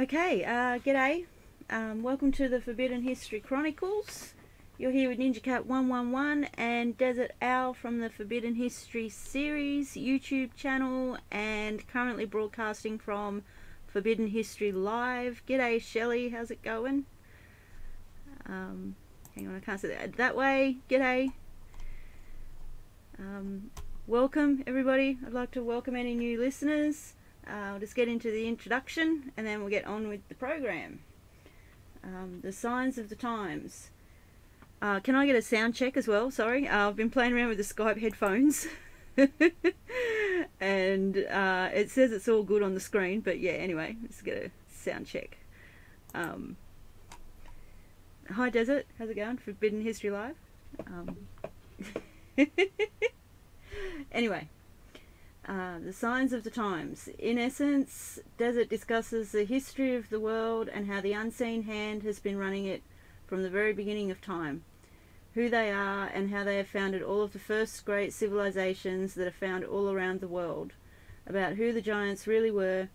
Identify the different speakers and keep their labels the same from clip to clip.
Speaker 1: Okay, g'day. Welcome to the Forbidden History Chronicles. You're here with NinjaCat 111 and Dezert-Owl from the Forbidden History series YouTube channel, and currently broadcasting from Forbidden History Live. G'day Shelley, how's it going? Hang on, I can't say that way. G'day. Welcome everybody. I'd like to welcome any new listeners. I'll just get into the introduction and then we'll get on with the program. The signs of the times. Can I get a sound check as well? Sorry, I've been playing around with the Skype headphones and it says it's all good on the screen, but yeah, anyway, let's get a sound check. Hi Desert, how's it going? Forbidden History Live. Anyway, the signs of the times. In essence, Desert discusses the history of the world and how the unseen hand has been running it from the very beginning of time, who they are and how they have founded all of the first great civilizations that are found all around the world, about who the giants really were,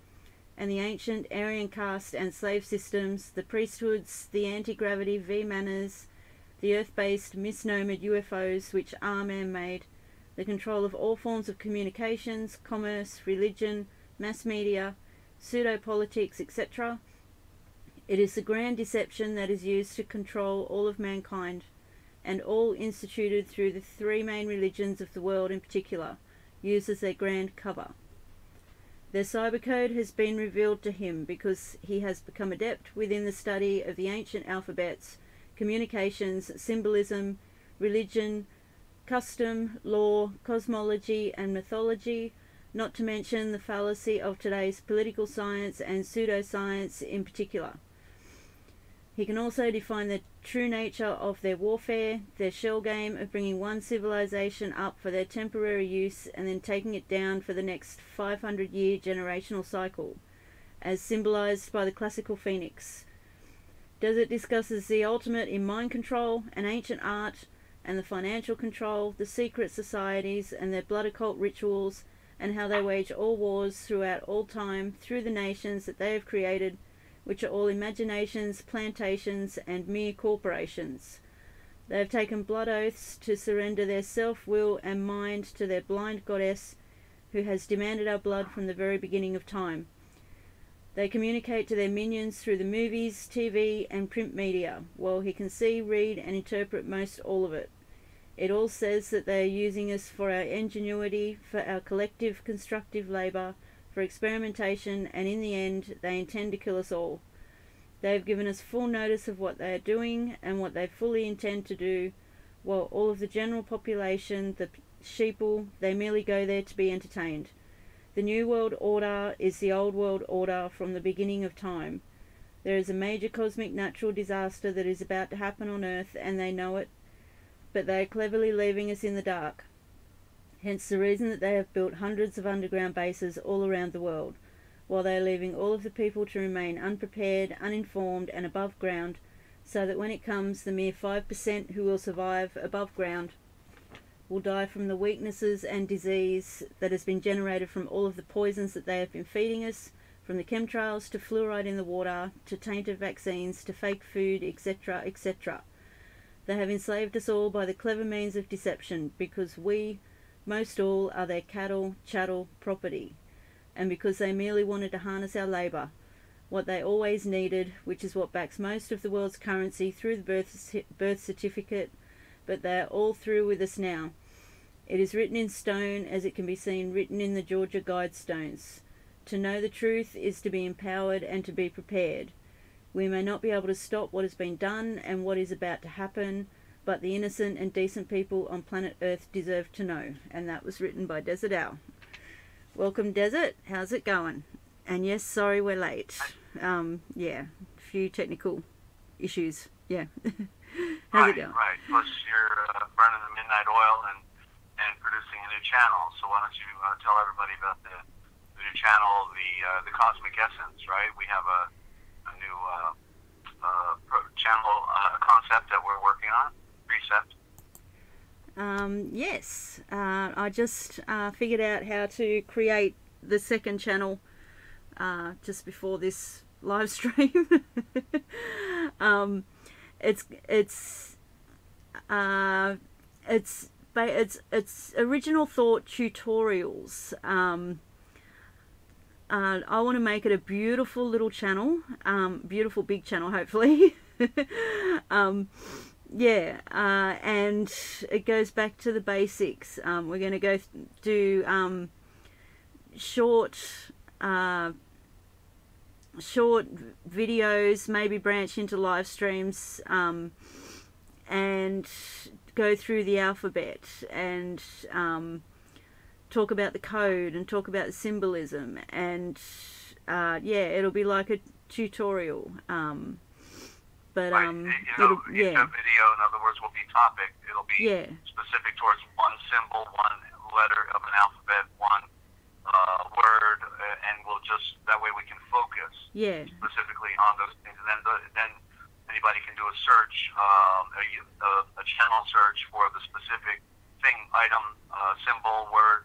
Speaker 1: and the ancient Aryan caste and slave systems, the priesthoods, the anti-gravity V-manners, the earth-based misnomered UFOs which are man-made, the control of all forms of communications, commerce, religion, mass media, pseudo-politics, etc. It is the grand deception that is used to control all of mankind, and all instituted through the three main religions of the world in particular, used as their grand cover. Their cybercode has been revealed to him because he has become adept within the study of the ancient alphabets, communications, symbolism, religion, custom, law, cosmology and mythology, not to mention the fallacy of today's political science and pseudoscience in particular. He can also define the true nature of their warfare, their shell game of bringing one civilization up for their temporary use and then taking it down for the next 500-year generational cycle, as symbolized by the classical phoenix. Desert discusses the ultimate in mind control and ancient art, and the financial control, the secret societies and their blood occult rituals, and how they wage all wars throughout all time through the nations that they have created, which are all imaginations, plantations and mere corporations. They have taken blood oaths to surrender their self-will and mind to their blind goddess, who has demanded our blood from the very beginning of time. They communicate to their minions through the movies, TV and print media, while he can see, read and interpret most all of it. It all says that they are using us for our ingenuity, for our collective constructive labour, for experimentation, and in the end they intend to kill us all. They have given us full notice of what they are doing and what they fully intend to do, while all of the general population, the sheeple, they merely go there to be entertained. The New World Order is the Old World Order from the beginning of time. There is a major cosmic natural disaster that is about to happen on Earth, and they know it, but they are cleverly leaving us in the dark. Hence the reason that they have built hundreds of underground bases all around the world, while they are leaving all of the people to remain unprepared, uninformed and above ground, so that when it comes, the mere 5% who will survive above ground will die from the weaknesses and disease that has been generated from all of the poisons that they have been feeding us, from the chemtrails to fluoride in the water, to tainted vaccines, to fake food, etc., etc. They have enslaved us all by the clever means of deception, because we, most all, are their cattle, chattel, property, and because they merely wanted to harness our labour, what they always needed, which is what backs most of the world's currency through the birth certificate, but they are all through with us now. It is written in stone, as it can be seen written in the Georgia Guidestones. To know the truth is to be empowered and to be prepared. We may not be able to stop what has been done and what is about to happen, but the innocent and decent people on planet Earth deserve to know. And that was written by Dezert-Owl. Welcome Desert, how's it going? And yes, sorry we're late. Yeah, a few technical issues. Yeah. How's it going?
Speaker 2: Right. Plus you're burning the midnight oil and producing a new channel. So why don't you tell everybody about the new channel, the Cosmic Essence, right? We have a new channel concept that we're working on, precept.
Speaker 1: Yes, I just figured out how to create the second channel just before this live stream. It's original thought tutorials. I want to make it a beautiful little channel, beautiful big channel, hopefully. Yeah, and it goes back to the basics. We're going to go do short videos, maybe branch into live streams, and go through the alphabet and talk about the code and talk about the symbolism, and yeah, it'll be like a tutorial. But
Speaker 2: right. Each video, in other words, will be topic. It'll be specific towards one symbol, one letter of an alphabet, one word, and we'll just, that way we can focus specifically on those things. And then anybody can do a search, a channel search for the specific thing, item, symbol, word,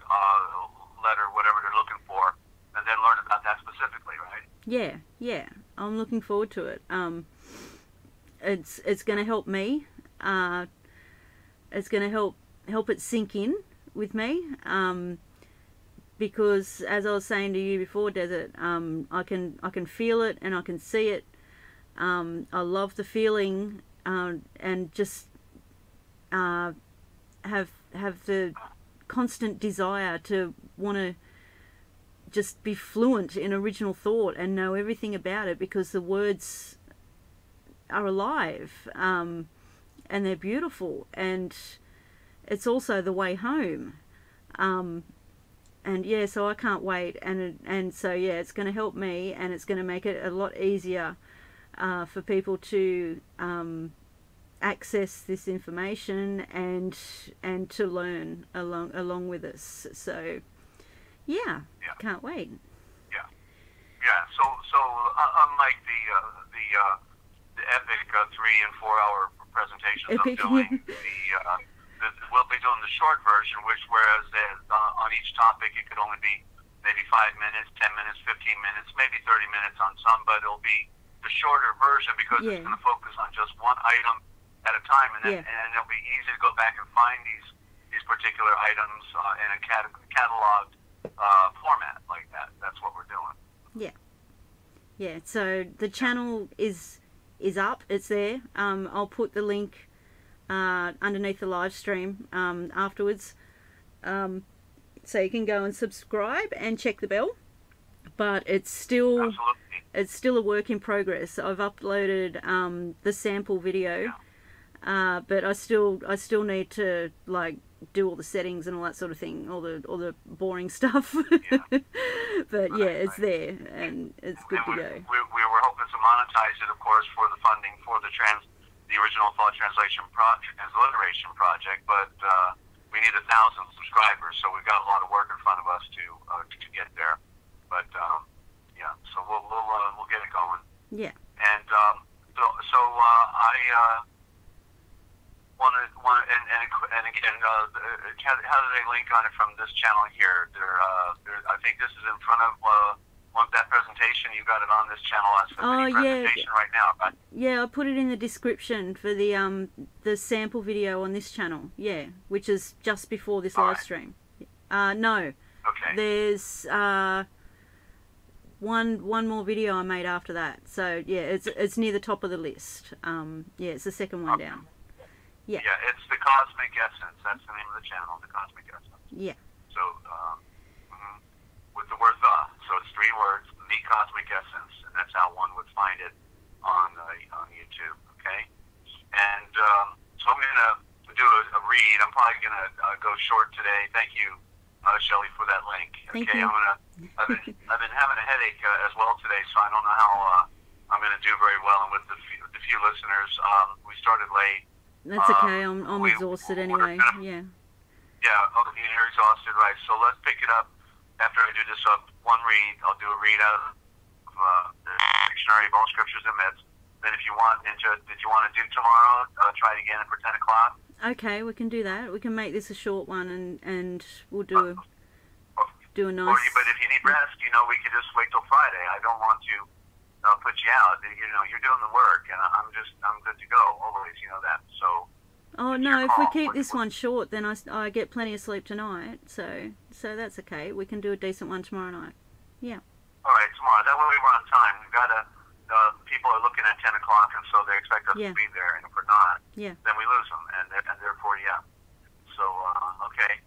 Speaker 2: letter, whatever they're looking for, and then learn about that specifically, right? Yeah,
Speaker 1: yeah. I'm looking forward to it. It's going to help me. It's going to help it sink in with me. Because as I was saying to you before, Desert, I can feel it and I can see it. I love the feeling, and just have the constant desire to want to just be fluent in original thought and know everything about it, because the words are alive, and they're beautiful, and it's also the way home. And yeah, so I can't wait, and so yeah, it's going to help me, and it's going to make it a lot easier for people to access this information and to learn along with us. So yeah, can't wait.
Speaker 2: So unlike the epic 3 and 4 hour presentations I'm doing, we'll be doing the short version, whereas on each topic it could only be maybe 5 minutes, 10 minutes, 15 minutes, maybe 30 minutes on some, but it'll be the shorter version because it's going to focus on just one item at a time, and it'll be easy to go back and find these particular items in a cataloged format like that. That's what we're doing.
Speaker 1: Yeah. So the channel is up. It's there. I'll put the link underneath the live stream afterwards, so you can go and subscribe and check the bell. But it's still a work in progress. I've uploaded the sample video, but I still need to like do all the settings and all that sort of thing, all the boring stuff. But it's there, and it's good to go.
Speaker 2: We were hoping to monetize it, of course, for the funding for the original thought translation transliteration project, but we need 1,000 subscribers, so we've got a lot of work in front of us to get there. But so we'll get it going. Yeah. And so I want and again, how do they link on it from this channel here? I think this is in front of that presentation. You got it on this channel as the presentation right now, right?
Speaker 1: Yeah, I put it in the description for the sample video on this channel. Yeah, which is just before this live stream. No. Okay. There's one more video I made after that. So yeah, it's near the top of the list. Yeah, it's the second one down. Yeah.
Speaker 2: Yeah, it's the Cosmic Essence. That's the name of the channel, the Cosmic Essence.
Speaker 1: Yeah.
Speaker 2: So with the word "the," so it's 3 words, the Cosmic Essence, and that's how one would find it on YouTube. Okay. And so I'm gonna do a read. I'm probably gonna go short today. Thank you, Shelley, for that link.
Speaker 1: Thank you.
Speaker 2: I've been having a headache as well today, so I don't know how I'm gonna do very well. And with the few listeners, we started late.
Speaker 1: That's okay. I'm exhausted anyway. Yeah,
Speaker 2: you're exhausted, right? So let's pick it up after I do this one read. I'll do a read out of the Dictionary of All Scriptures and Myths. Then if you want, did you want to do tomorrow? Try it again for 10 o'clock.
Speaker 1: Okay, we can do that. We can make this a short one, and we'll do a nice.
Speaker 2: But if you need rest, we can just wait till Friday. I don't want to put you out. You know, you're doing the work, and I'm good to go always. You know that. So.
Speaker 1: Oh no! If we keep this one short, then I get plenty of sleep tonight. So that's okay. We can do a decent one tomorrow night. Yeah.
Speaker 2: All right, tomorrow. That way we're on time. We've got to. People are looking at 10 o'clock, and so they expect us to be there. And if we're not, then we lose them, and therefore, yeah. So okay,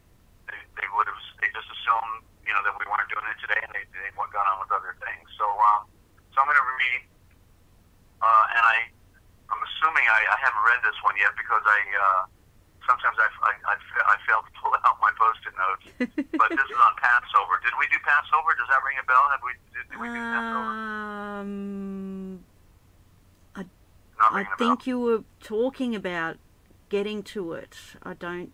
Speaker 2: they would have. They just assumed, you know, that we weren't doing it today, and they gone on with other things. So I'm going to read, and I'm assuming I haven't read this one yet because sometimes I fail to pull out my Post-it notes. But this is on Passover. Did we do Passover? Does that ring a bell? Did we do Passover?
Speaker 1: I think you were talking about getting to it. I don't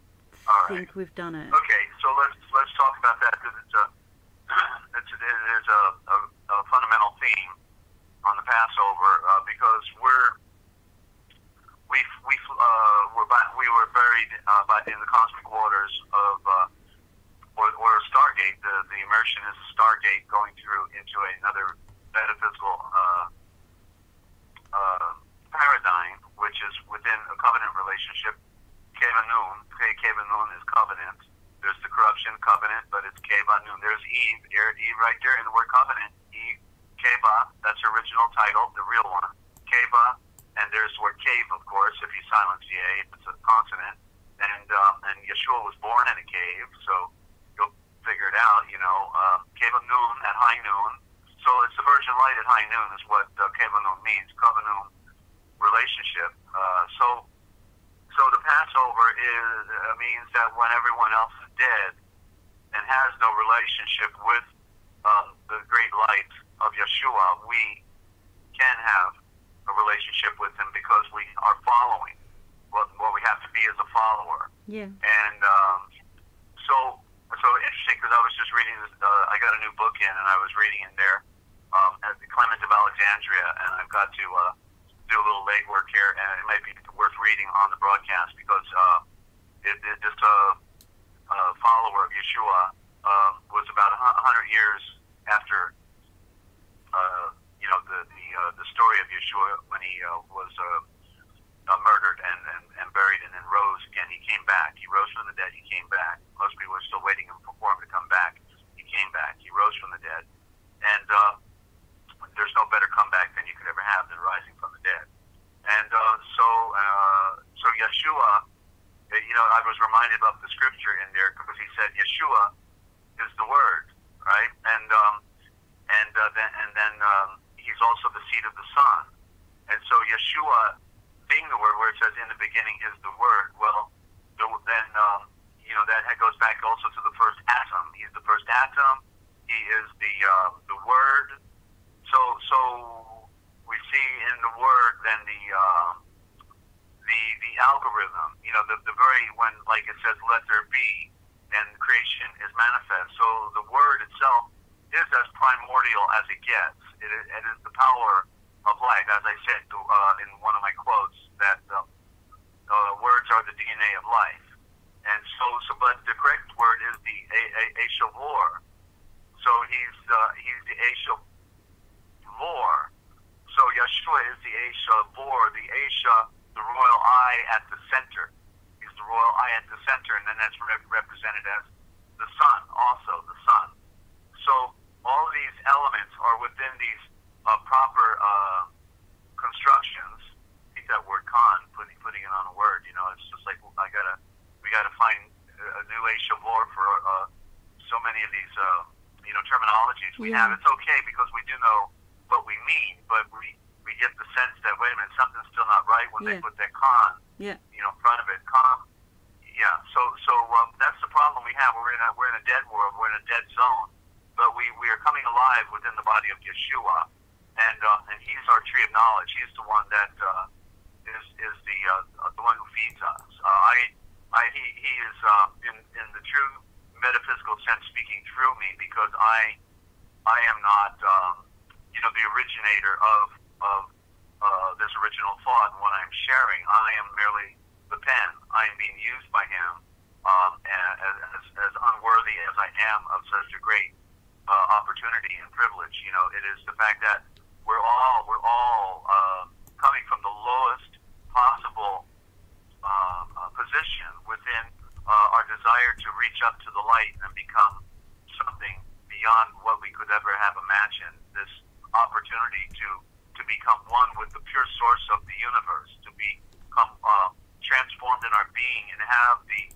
Speaker 1: think we've done it.
Speaker 2: Okay, so let's talk about that because it is a fundamental theme on the Passover because we were buried in the cosmic waters of or a stargate. The immersion is a stargate going through into another metaphysical paradigm, which is within a covenant relationship. Keva Nun is covenant. There's the corruption, covenant, but it's Keva Nun. There's Eve right there in the word covenant. Eve, Keva, that's her original title, the real one. Keva, and there's the word cave, of course, if you silence the A, it's a consonant. And Yeshua was born in a cave, so you'll figure it out, you know. Keva Nun at high noon. So it's the virgin light at high noon is what Keva Nun means, covenant relationship. So the Passover means that when everyone else is dead and has no relationship with the great light of Yeshua, we can have a relationship with him because we are following what we have to be as a follower.
Speaker 1: Yeah.
Speaker 2: And so interesting because I was just reading this. I got a new book in, and I was reading in there at the Clement of Alexandria, and I've got to do a little legwork here, and it might be worth reading on the broadcast because just a follower of Yeshua was about 100 years after the story of Yeshua when he was murdered and buried and then rose again. He came back. He rose from the dead. He came back. Most people were still waiting for him to come back. He came back. He rose from the dead. And there's no better comeback than you could ever have than rising from the dead. And so Yeshua, I was reminded of the scripture in there because he said Yeshua is the Word, right? And then he's also the seed of the Son. And so Yeshua, being the Word, where it says in the beginning is the Word, well, then that goes back also to the first atom. He's the first atom. He is the Word. So we see in the Word then the algorithm. The very when like it says let there be, and creation is manifest. So the Word itself is as primordial as it gets. It is the power of life, as I said in one of my quotes that words are the DNA of life. And but the correct word is the Eshavor. So he's the Eshavor. So Yeshua is the Eshavor, the Esha, the royal eye at the center. He's the royal eye at the center, and then that's represented as the sun, also the sun. So all of these elements are within these proper constructions. I think that word "con," putting it on a word. It's just like we gotta find a new Eshavor for so many of these terminologies we have. It's okay because we do know what we mean, but we get the sense that wait a minute, something's still not right when they put that "con" in front of it. Con. Yeah. So that's the problem we have. We're in a dead world. We're in a dead zone. But we are coming alive within the body of Yeshua, and he's our tree of knowledge. He's the one that is the one who feeds us. He is in the true metaphysical sense speaking through me because I am not the originator of this original thought. And when I'm sharing, I am merely the pen. I am being used by him as unworthy as I am of such a great opportunity and privilege. It is the fact that we're all up to the light and become something beyond what we could ever have imagined. This opportunity to become one with the pure source of the universe, to become transformed in our being and have the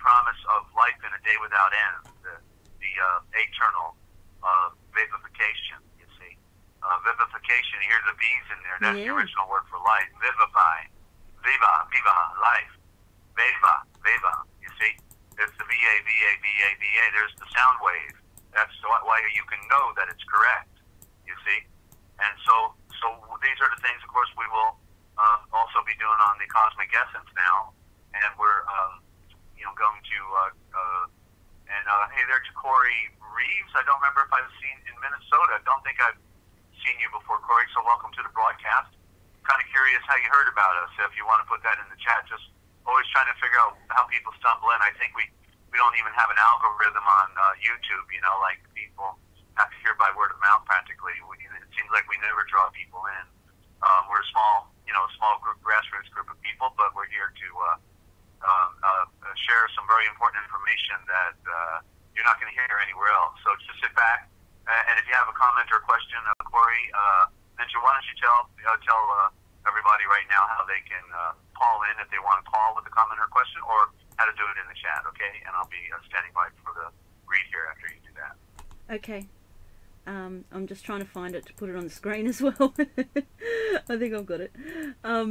Speaker 2: promise of life in a day without end, the eternal vivification. You see, vivification. You hear the V's in there. That's the original word for life. Vivify, viva, life. Veva. You see, it's the V-A. There's the sound wave. That's why you can know that it's correct. You see, and so these are the things, of course, we will also be doing on the Cosmic Essence now, and we're going to hey there to Corey Reeves. I don't remember if I've seen in Minnesota. I don't think I've seen you before, Corey. So welcome to the broadcast. Kind of curious how you heard about us. If you want to put that in the chat, just always trying to figure out how people stumble in. I think we don't even have an algorithm on YouTube. Like people have to hear by word of mouth practically. It seems like we never draw people in. We're a small group, grassroots group of people, but we're here to share some very important information that you're not going to hear anywhere else. So just sit back, and if you have a comment or question, Corey, Ninja, why don't you tell everybody right now how they can call in if they want to call with a comment or question, or how to do it in the chat, okay? And I'll be standing by for the read here after you do that.
Speaker 1: Okay. I'm just trying to find it to put it on the screen as well. I think I've got it.
Speaker 2: You're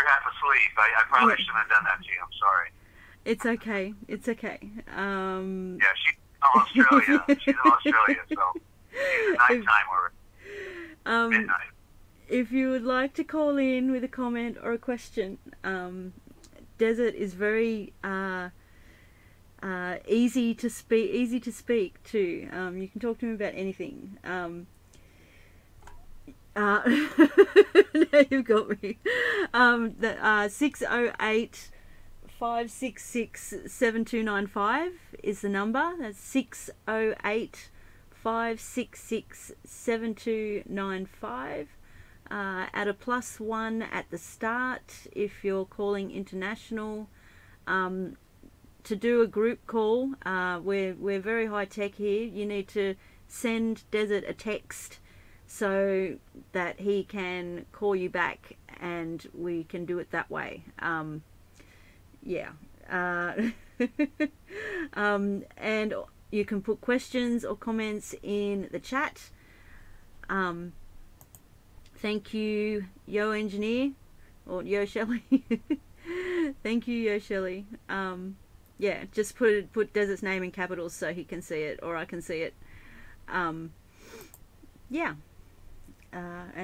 Speaker 2: half asleep. I probably shouldn't have done that to you. I'm sorry.
Speaker 1: It's okay. It's okay.
Speaker 2: Yeah, she's in Australia. She's in Australia, so it's nighttime or midnight.
Speaker 1: If you would like to call in with a comment or a question, Desert is very easy to speak to. You can talk to him about anything. Now you've got me. 608-566-7295 is the number. That's 608-566-7295. At a +1 at the start if you're calling international. To do a group call, we're very high tech here. You need to send Desert a text so that he can call you back, and we can do it that way. And you can put questions or comments in the chat. Thank you, Yo Engineer, or Yo Shelley. Thank you, Yo Shelley. Yeah, just put Desert's name in capitals so he can see it, or I can see it. And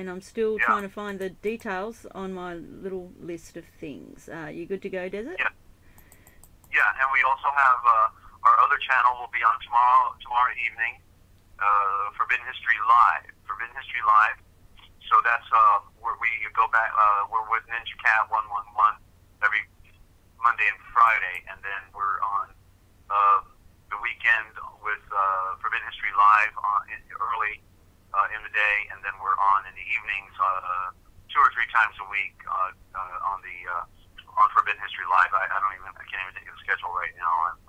Speaker 1: I'm still trying to find the details on my little list of things. You good to go, Desert?
Speaker 2: Yeah, and we also have our other channel will be on tomorrow evening, Forbidden History Live. So that's where we go back. We're with NinjaCat 111 every Monday and Friday, and then we're on the weekend with Forbidden History Live early in the day, and then we're on in the evenings 2 or 3 times a week on Forbidden History Live. I can't even think of the schedule right now. I've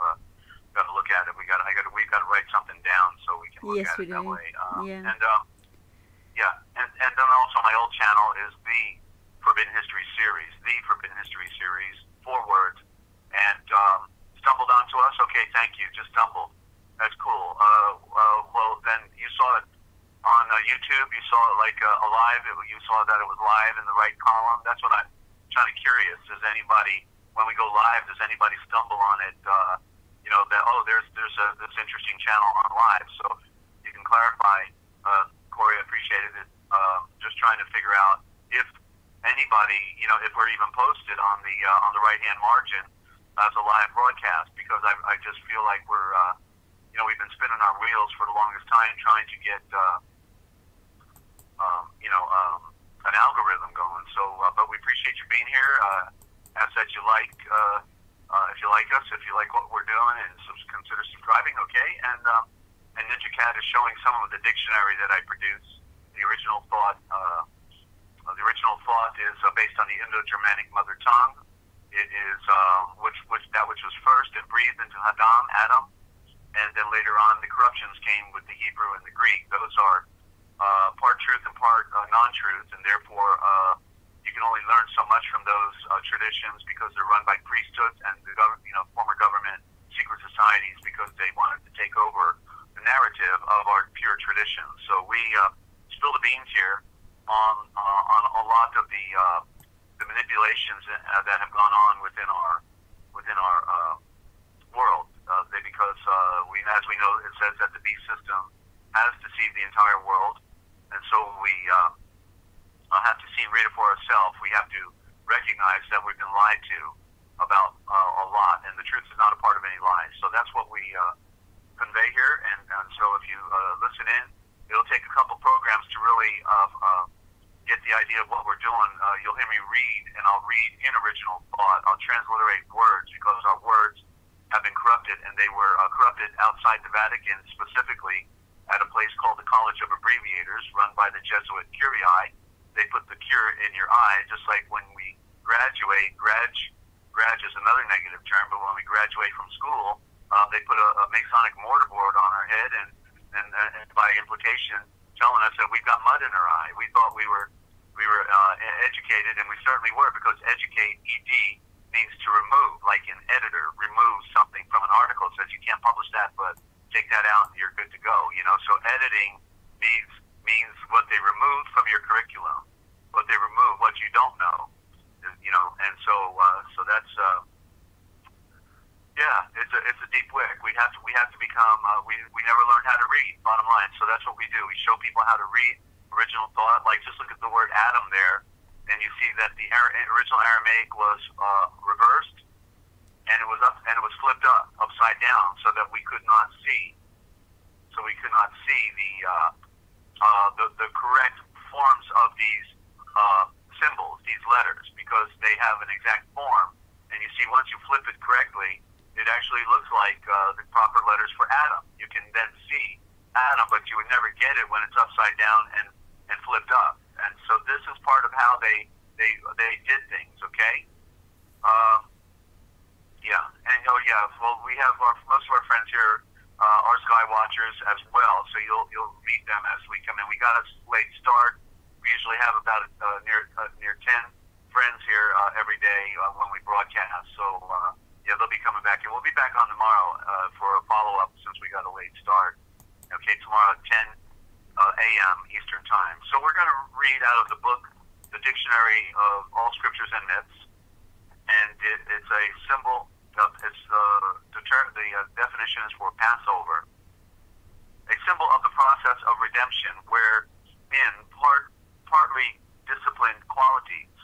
Speaker 2: got to look at it. We've got to write something down so we can look at it that way. And then also my old channel is the Forbidden History Series, 4 words. And stumbled onto us? Okay, thank you. Just stumbled. That's cool. Well, then you saw it on YouTube. You saw it like live. You saw that it was live in the right column. That's what I'm kind of curious. Does anybody, when we go live, does anybody stumble on it? There's this interesting channel on live. So you can clarify, Corey. I appreciated it. Just trying to figure out if anybody, if we're even posted on the right hand margin as a live broadcast, because I just feel like we're we've been spinning our wheels for the longest time trying to get an algorithm going. So, but we appreciate you being here. Ask that you like if you like us, if you like what we're doing, and consider subscribing. Okay, and NinjaCat is showing some of the dictionary that I produce. The original thought is based on the Indo-Germanic mother tongue. It is which that which was first and breathed into Adam, and then later on the corruptions came with the Hebrew and the Greek. Those are part truth and part non-truth, and therefore you can only learn so much from those traditions because they're run by priesthoods and the former government secret societies because they wanted to take over the narrative of our pure traditions. So we spill the beans here on a lot of the manipulations that have gone on within our world. Because as we know, it says that the beast system has deceived the entire world, and so we have to read it for ourselves. We have to recognize that we've been lied to about a lot, and the truth is not a part of any lies. So that's what we convey here, and so if you listen in, it'll take a couple programs to really get the idea of what we're doing. You'll hear me read, and I'll read in original thought. I'll transliterate words because our words have been corrupted, and they were corrupted outside the Vatican, specifically at a place called the College of Abbreviators, run by the Jesuit Curii. They put the cure in your eye, just like when we graduate. Grad is another negative term, but when we graduate from school, they put a Masonic mortarboard on our head, and by implication, telling us that we've got mud in our eye. We thought we were educated, and we certainly were, because educate, ED, means to remove, like an editor removes something from an article. It says you can't publish that, but take that out and you're good to go. So editing means what they remove from your curriculum, what they remove, what you don't know. And so that's it's a deep wick. We have to become we never learned how to read. Bottom line. So that's what we do. We show people how to read original thought. Like just look at the word Adam there. And you see that the original Aramaic was reversed, and it was flipped upside down, so that we could not see. So we could not see the correct forms of these symbols, these letters, because they have an exact form. And you see, once you flip it correctly, it actually looks like the proper letters for Adam. You can then see Adam, but you would never get it when it's upside down and flipped up. And so this is part of how they did things, okay? Well, we have most of our friends here are Sky Watchers as well, so you'll meet them as we come in. We got a late start. We usually have about near 10 friends here every day when we broadcast. So they'll be coming back, and we'll be back on tomorrow for a follow-up since we got a late start. Okay, tomorrow at 10 a.m. Eastern Time. So we're going to read out of the book, the Dictionary of All Scriptures and Myths, and it's a symbol. The definition is for Passover, a symbol of the process of redemption, wherein partly disciplined qualities,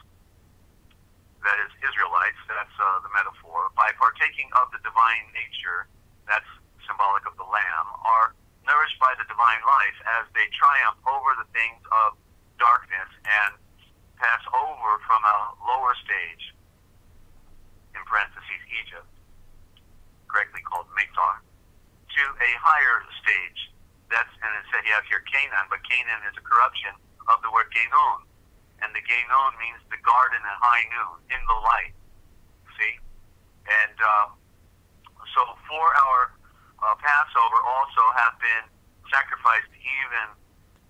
Speaker 2: that is Israelites, that's the metaphor, by partaking of the divine nature, that's symbolic of the Lamb, are nourished by the divine life as they triumph over the things of darkness and pass over from a lower stage, in parentheses, Egypt, correctly called Mitzar, to a higher stage. And it said you have here Canaan, but Canaan is a corruption of the word Gainon. And the Gainon means the garden at high noon, in the light. See? And so for our Passover also have been sacrificed even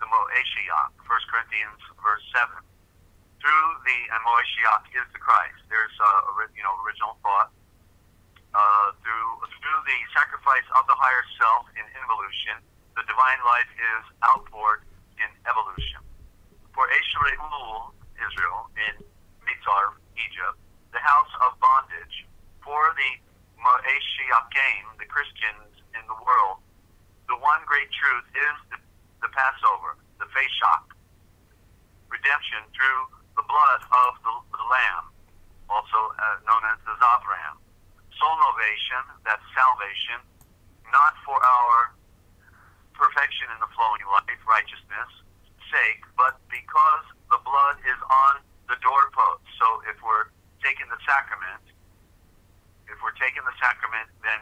Speaker 2: the Moeshiach, 1 Corinthians verse 7. Through the Moeshiach is the Christ. There's original thought. Through the sacrifice of the higher self in involution, the divine life is outpoured in evolution. For Eshre'ul, Israel, in Mitzar, Egypt, the house of bondage. For the Moeshiachim, the Christians in the world, the one great truth is the Passover, the Feshach, redemption through the blood of the Lamb, also known as the Zavram. Soul novation, that's salvation, not for our perfection in the flowing life, righteousness, sake, but because the blood is on the doorpost. So if we're taking the sacrament, then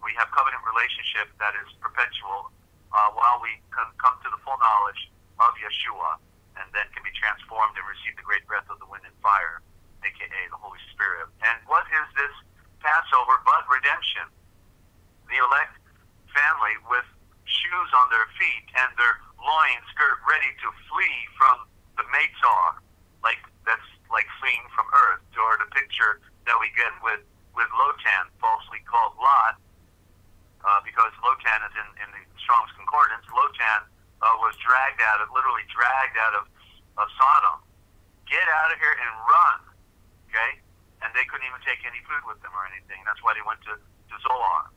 Speaker 2: we have covenant relationship that is perpetual while we come to the full knowledge of Yeshua, and then can be transformed and receive the great breath of the wind and fire, aka the Holy Spirit. And what is this Passover, but redemption. The elect family with shoes on their feet and their loins girt ready to flee from the Meitzar, like that's like fleeing from earth, or the picture that we get with Lotan, falsely called Lot, because Lotan is in the Strong's Concordance. Lotan was literally dragged out of Sodom. Get out of here and run, okay? And they couldn't even take any food with them or anything. That's why they went to Zoar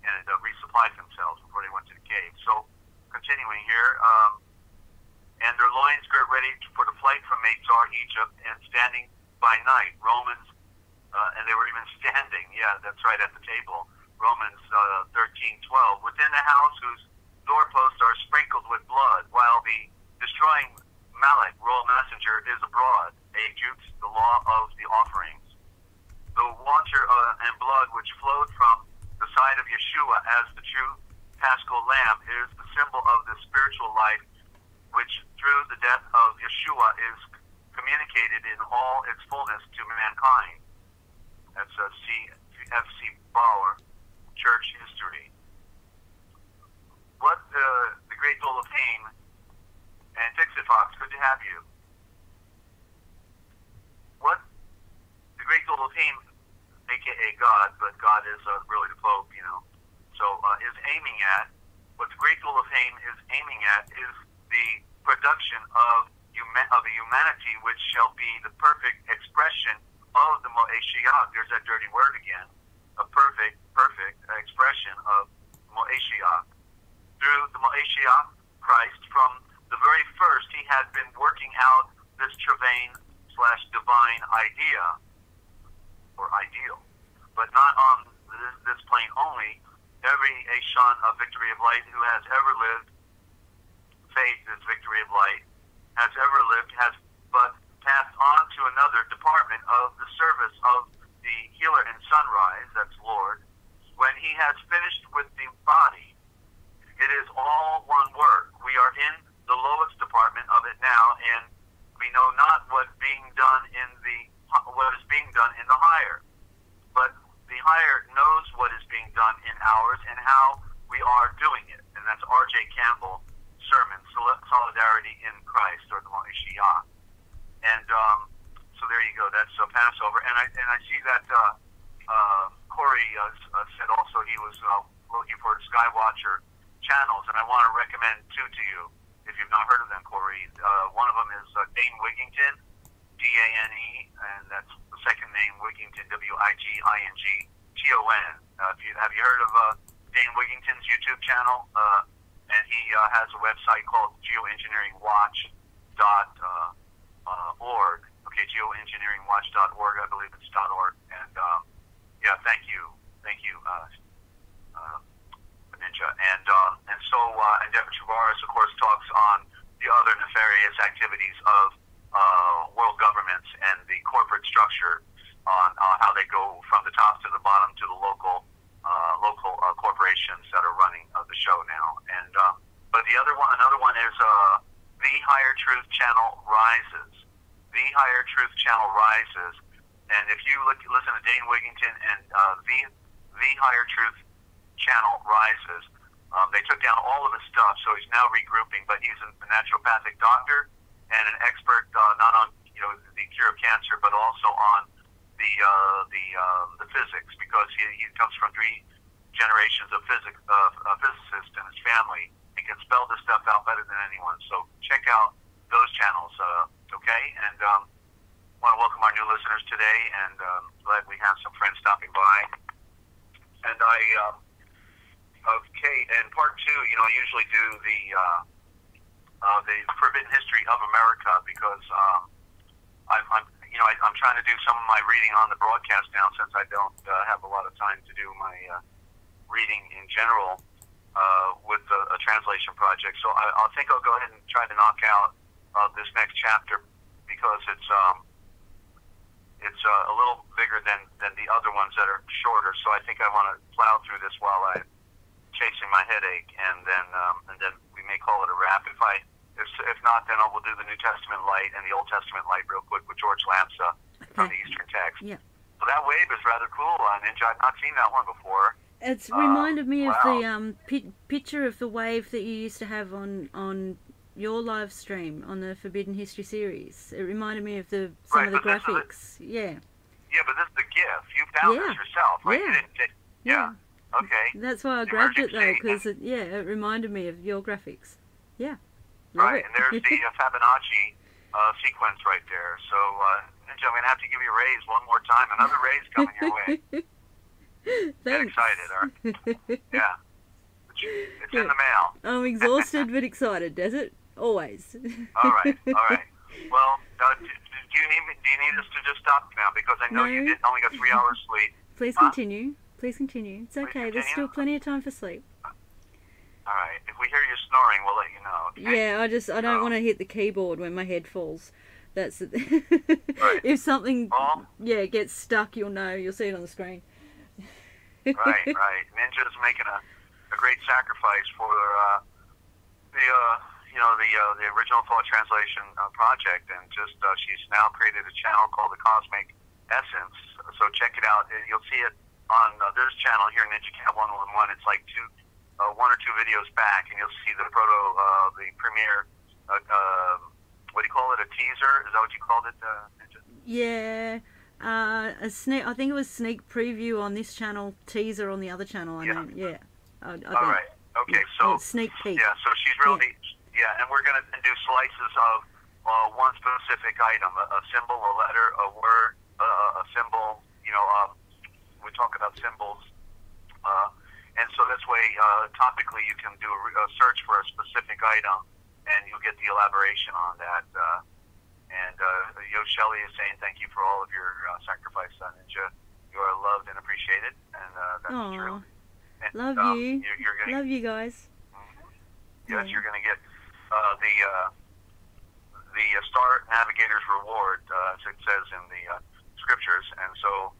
Speaker 2: and resupplied themselves before they went to the cave. So, continuing here, and their loins girt ready for the flight from Meitzar, Egypt, and standing by night. Romans, and they were even standing, yeah, that's right, at the table. Romans 13:12. Within the house whose doorposts are sprinkled with blood, while the destroying Malach, royal messenger, is abroad, executes the law of the offerings. The water and blood which flowed from the side of Yeshua as the true paschal lamb is the symbol of the spiritual life which through the death of Yeshua is communicated in all its fullness to mankind. That's C.F.C. Bauer, Church History. What the Great Dole of Haim, and Fix-It Fox, good to have you. What the Great Dole of Haim, a.k.a. God, but God is really the Pope, you know, so is aiming at, what the Great Dole of Haim is aiming at is the production of a humanity which shall be the perfect expression of the Mo'eshiach. There's that dirty word again. A perfect expression of Mo'eshiach. Through the Mo'eshiach, Christ, from the very first, he had been working out this Travain/divine idea, or ideal. But not on this plane only. Every Ashon of Victory of Light who has ever lived, faith is Victory of Light, has ever lived, has but passed on to another department of the service of the healer in sunrise, that's Lord. When he has finished with the body, it is all one work. We are in the lowest department of it now, and we know not what is being done in the higher. But the higher knows what is being done in ours and how we are doing it. And that's R.J. Campbell sermon, Solidarity in Christ, or the Mo'eshiach. And so there you go. That's Passover. And I see that Corey said also he was looking for Skywatcher channels, and I want to recommend two to you if you've not heard of them, Corey. One of them is Dane Wigington, D-A-N-E, and that's the second name, Wigington, W-I-G-I-N-G-T-O-N. Have you heard of Dane Wigington's YouTube channel? And he has a website called geoengineeringwatch.org. Okay, geoengineeringwatch.org, I believe it's .org. And yeah, thank you, Ninja. And Deborah Tavares, of course, talks on the other nefarious activities of world governments and the corporate structure on how they go from the top to the bottom to the local corporations that are running the show now. And but another one is The Higher Truth Channel Rises. The Higher Truth Channel Rises. And if you listen to Dane Wigington and the Higher Truth Channel Rises, they took down all of his stuff, so he's now regrouping. But he's a naturopathic doctor and an expert not on the cure of cancer, but also on the physics, because he comes from 3 generations of physicists in his family. He can spell this stuff out better than anyone. So check out those channels, okay? And want to welcome our new listeners today, and glad we have some friends stopping by. And okay, and part 2, I usually do the Forbidden History of America, because I'm trying to do some of my reading on the broadcast now, since I don't have a lot of time to do my reading in general with a translation project. So I think I'll go ahead and try to knock out this next chapter, because it's a little bigger than the other ones that are shorter. So I think I want to plow through this while I'm chasing my headache, and then we may call it a wrap. If not, then we'll do the New Testament light and the Old Testament light real quick with George Lamsa from the Eastern Text.
Speaker 1: Yeah.
Speaker 2: So that wave is rather cool, Ninja. I've not seen that one before.
Speaker 1: It's reminded me of
Speaker 2: wow.
Speaker 1: the picture of the wave that you used to have on your live stream on the Forbidden History series. It reminded me of some of the graphics. Yeah.
Speaker 2: Yeah, but this is the GIF. You found this yourself, right?
Speaker 1: Yeah.
Speaker 2: You didn't, yeah. Okay.
Speaker 1: That's why I grabbed it though, because it reminded me of your graphics. Yeah.
Speaker 2: Right, and there's the Fibonacci sequence right there. So, Ninja, I'm going to have to give you a raise one more time. Another raise coming your way. Get excited, all right? Yeah. It's in the mail.
Speaker 1: I'm exhausted but excited, Desert. Always.
Speaker 2: All right, all right. Well, do you need us to just stop now? Because I know you only got 3 hours sleep.
Speaker 1: Please continue. Please continue. It's okay. There's still plenty of time for sleep.
Speaker 2: All right. If we hear you snoring, we'll let you know. Okay?
Speaker 1: Yeah, I don't want to hit the keyboard when my head falls. That's
Speaker 2: right.
Speaker 1: If something gets stuck, you'll know. You'll see it on the screen.
Speaker 2: Right. Ninja's making a great sacrifice for the original thought translation project, and she's now created a channel called the Cosmic Essence. So check it out. You'll see it on this channel here, NinjaCat 111. It's like one or two videos back, and you'll see the premiere. What do you call it? A teaser? Is that what you called it, Ninja?
Speaker 1: Yeah. A sneak. I think it was sneak preview on this channel, teaser on the other channel. I mean, yeah.
Speaker 2: All right. Okay. So
Speaker 1: sneak peek.
Speaker 2: Yeah. So she's really and we're gonna do slices of one specific item: a symbol, a letter, a word, a symbol. We talk about symbols, and so this way, topically, you can do a search for a specific item, and you'll get the elaboration on that. And Yo Shelley is saying thank you for all of your sacrifice, Ninja. You are loved and appreciated, and that's true. And,
Speaker 1: love you. Love you guys.
Speaker 2: Yes, you're going to get the Star Navigator's reward, as it says in the scriptures, and so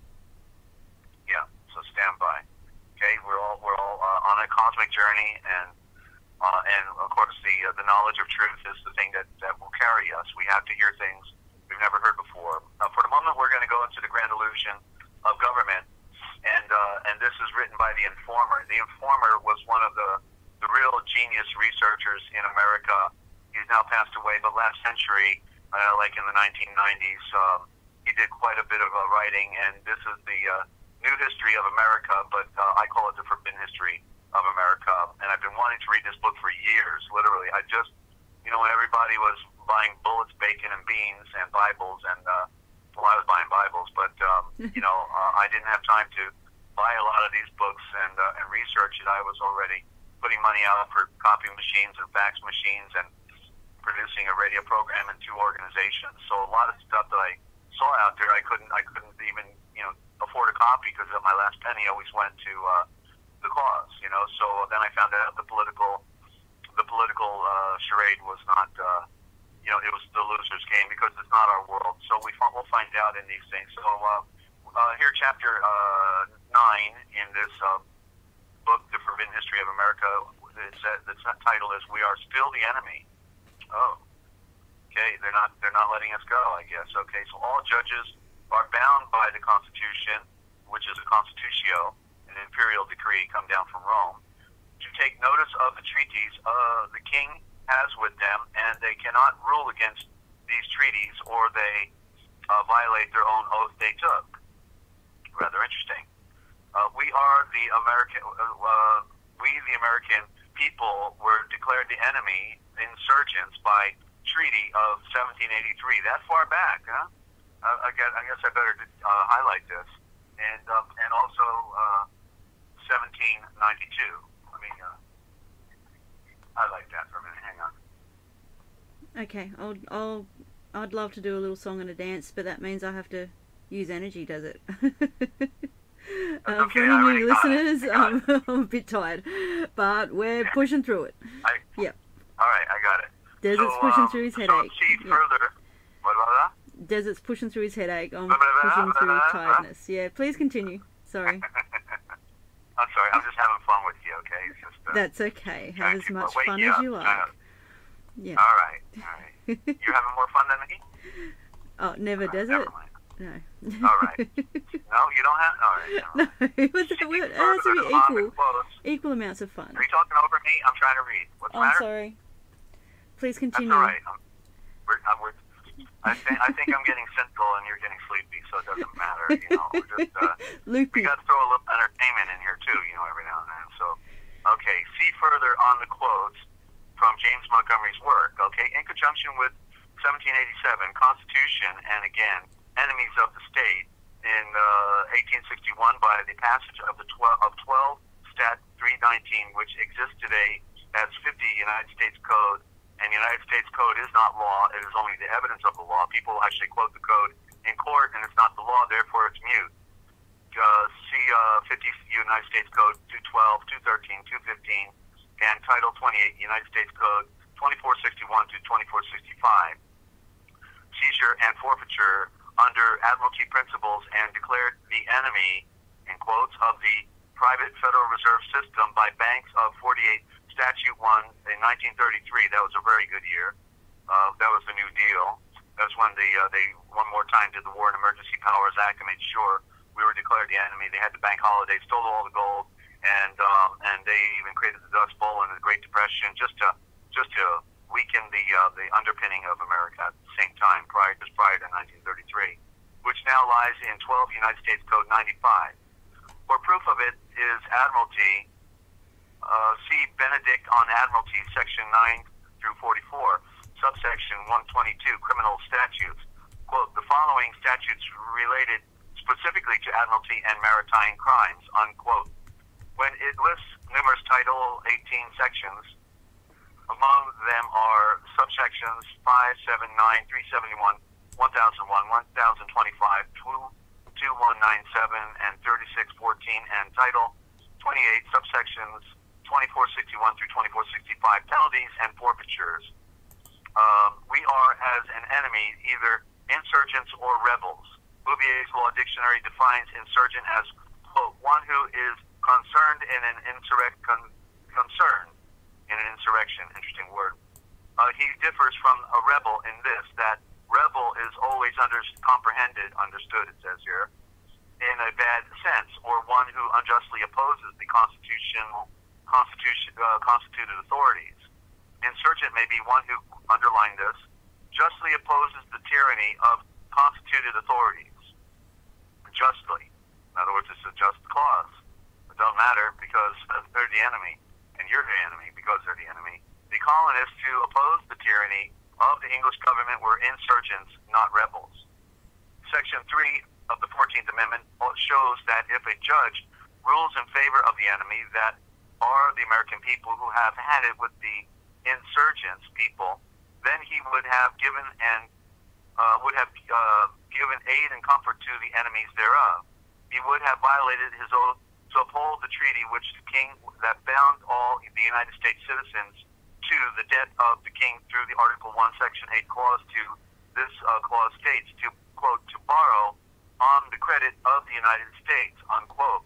Speaker 2: stand by. Okay, we're all on a cosmic journey, and of course the knowledge of truth is the thing that will carry us. We have to hear things we've never heard before. For the moment, we're going to go into the grand illusion of government, and this is written by the Informer. The Informer was one of the real genius researchers in America. He's now passed away, but last century, like in the 1990s, he did quite a bit of writing, and this is the new history of America, but I call it the forbidden history of America. And I've been wanting to read this book for years, literally. I just, when everybody was buying bullets, bacon, and beans, and Bibles, and, I was buying Bibles, but, I didn't have time to buy a lot of these books and research it. I was already putting money out for copy machines and fax machines and producing a radio program in 2 organizations. So a lot of stuff that I saw out there, I couldn't even, afford a copy, because my last penny always went to the cause, So then I found out the political charade was not, it was the loser's game, because it's not our world. So we'll find out in these things. So here, chapter 9 in this book, The Forbidden History of America, the title is "We Are Still the Enemy." Oh, okay. They're not letting us go, I guess. Okay, so all judges are bound by the Constitution, which is a constitutio, an imperial decree come down from Rome, to take notice of the treaties the king has with them, and they cannot rule against these treaties, or they violate their own oath they took. Rather interesting. We the American people, were declared the enemy insurgents by Treaty of 1783. That far back, huh? I guess I better highlight this, and also 1792. Let me highlight that for a minute. Hang on.
Speaker 1: Okay, I'd love to do a little song and a dance, but that means I have to use energy, does it?
Speaker 2: Okay,
Speaker 1: for any new listeners, I'm a bit tired, but we're pushing through it. Yep.
Speaker 2: All right, I got it.
Speaker 1: Desert's pushing through his headache.
Speaker 2: So further. What about that?
Speaker 1: Desert's pushing through his headache. I'm pushing through tiredness. Yeah, please continue. Sorry.
Speaker 2: I'm sorry. I'm just having fun with you. Okay. It's just,
Speaker 1: that's okay. Have as much fun as you like. Yeah.
Speaker 2: All right. You're having more fun than me?
Speaker 1: Oh, never, Desert. No.
Speaker 2: All right. No, you don't have. All right.
Speaker 1: No, it has to be equal amounts of fun.
Speaker 2: Are you talking over me? I'm trying to read. What's the matter?
Speaker 1: I'm sorry. Please continue.
Speaker 2: That's all right. I think I'm getting cynical and you're getting sleepy, so it doesn't matter. You know, we're just
Speaker 1: Loopy.
Speaker 2: we got to throw a little entertainment in here too. You know, every now and then. So, okay. See further on the quotes from James Montgomery's work. Okay, in conjunction with 1787 Constitution, and again, enemies of the state in 1861 by the passage of 12 Stat 319, which exists today as 50 United States Code. And the United States Code is not law; it is only the evidence of the law. People actually quote the code in court, and it's not the law; therefore, it's mute. See 50 United States Code 212, 213, 215, and Title 28 United States Code 2461 to 2465. Seizure and forfeiture under Admiralty principles and declared the enemy, in quotes, of the private Federal Reserve System by banks of 48 Statute 1 in 1933. That was a very good year. That was the New Deal. That's when they one more time did the War and Emergency Powers Act and made sure we were declared the enemy. They had the bank holiday, stole all the gold, and they even created the Dust Bowl and the Great Depression just to weaken the underpinning of America at the same time, prior to 1933, which now lies in 12 United States Code 95. For proof of it is Admiralty. See Benedict on Admiralty, Section 9 through 44, subsection 122, Criminal Statutes. Quote, the following statutes related specifically to Admiralty and maritime crimes, unquote. When it lists numerous Title 18 sections, among them are subsections 5, 7, 9, 371, 1001, 1025, 2197, and 3614, and Title 28, subsections 2461 through 2465, penalties and forfeitures. We are, as an enemy, either insurgents or rebels. Bouvier's Law Dictionary defines insurgent as, quote, one who is concerned in an concern in an insurrection. Interesting word. He differs from a rebel in this, that rebel is always understood, it says here, in a bad sense, or one who unjustly opposes the constituted authorities. Insurgent may be one who, underline this, justly opposes the tyranny of constituted authorities. Justly. In other words, it's a just cause. It don't matter because they're the enemy, and you're the enemy because they're the enemy. The colonists who opposed the tyranny of the English government were insurgents, not rebels. Section 3 of the 14th Amendment shows that if a judge rules in favor of the enemy, that are the American people who have had it with the insurgents people, then he would have given given aid and comfort to the enemies thereof. He would have violated his oath to uphold the treaty which the king that bound all the United States citizens to the debt of the king through the Article 1, Section 8 clause 2. This clause states to, quote, to borrow on the credit of the United States, unquote.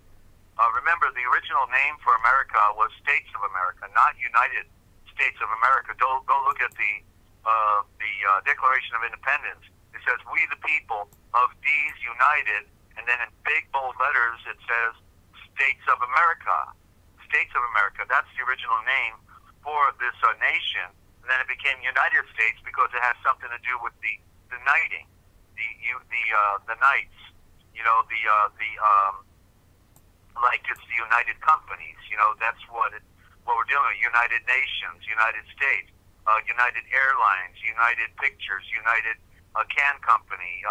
Speaker 2: Remember, the original name for America was States of America, not United States of America. Go look at the Declaration of Independence. It says, we the people of these united, and then in big bold letters it says, States of America. States of America, that's the original name for this nation. And then it became United States because it has something to do with the knighting, the knights, you know, like it's the United Companies, you know, that's what we're dealing with. United Nations, United States, United Airlines, United Pictures, United Can Company,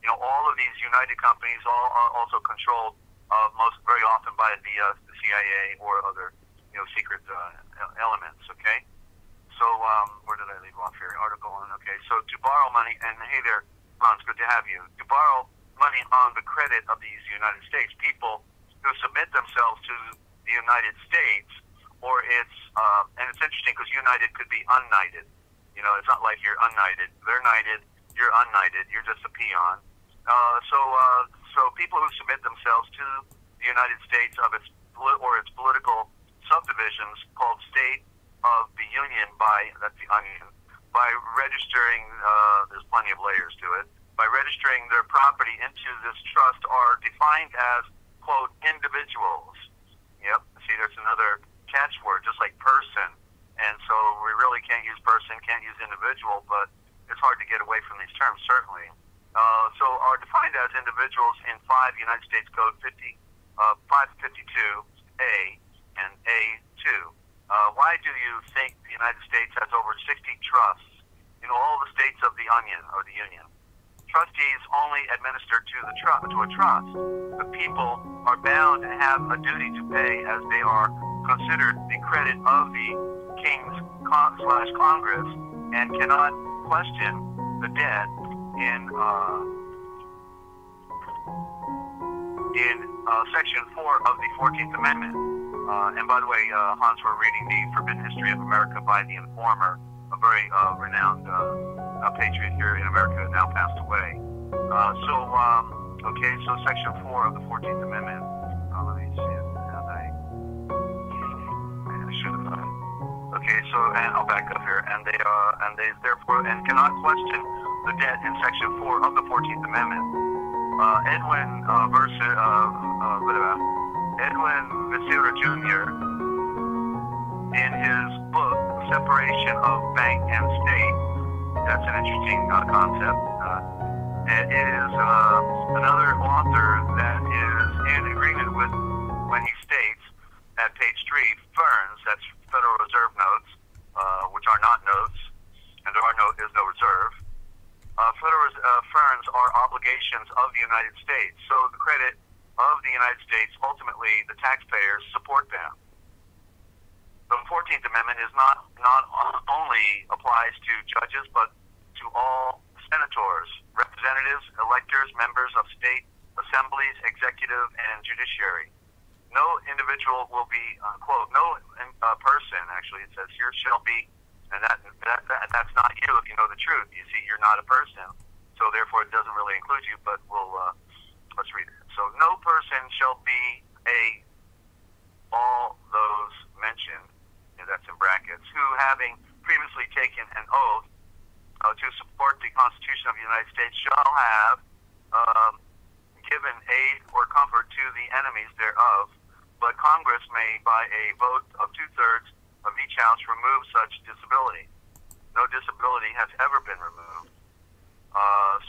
Speaker 2: you know, all of these United companies all also controlled very often by the CIA or other, you know, secret elements. Okay, so where did I leave off here? Article 1. Okay, so to borrow money, and hey there, Ron, it's good to have you. To borrow money on the credit of these United States, people who submit themselves to the United States, or it's and it's interesting because united could be unknighted. You know, it's not like you're unknighted. They're knighted. You're unknighted. You're just a peon. So people who submit themselves to the United States or its political subdivisions called State of the Union by registering, there's plenty of layers to it, by registering their property into this trust are defined as, quote, individuals. Yep, see, there's another catchword, just like person. And so we really can't use person, can't use individual, but it's hard to get away from these terms, certainly. So are defined as individuals in 5 United States Code 552A and A2. Why do you think the United States has over 60 trusts in all the states of the Union? Trustees only administer to a trust. The people are bound and have a duty to pay as they are considered the credit of the King/Congress and cannot question the debt in Section 4 of the 14th Amendment. And by the way, Hans, we're reading The Forbidden History of America by the Informer, a very renowned patriot here in America, now passed away. Okay, so Section 4 of the 14th Amendment. Let me see it. I should have done it. Okay, so, and I'll back up here. And they therefore, and cannot question the debt in Section 4 of the 14th Amendment. Edwin Becerra Jr., in his book, Separation of Bank and State, that's an interesting concept. It is another author that is in agreement with when he states at page 3, ferns, that's Federal Reserve notes, which are not notes, and is no reserve. Ferns are obligations of the United States, so the credit of the United States, ultimately the taxpayers support them. The 14th Amendment is not only applies to judges, but to all senators, representatives, electors, members of state assemblies, executive, and judiciary. No individual will be, quote, no person, actually, it says here, shall be, and that's not you if you know the truth. You see, you're not a person, so therefore it doesn't really include you, but let's read it. So no person shall be all those mentioned, and that's in brackets, who having previously taken an oath to support the Constitution of the United States shall have given aid or comfort to the enemies thereof, but Congress may, by a vote of 2/3 of each house, remove such disability. No disability has ever been removed.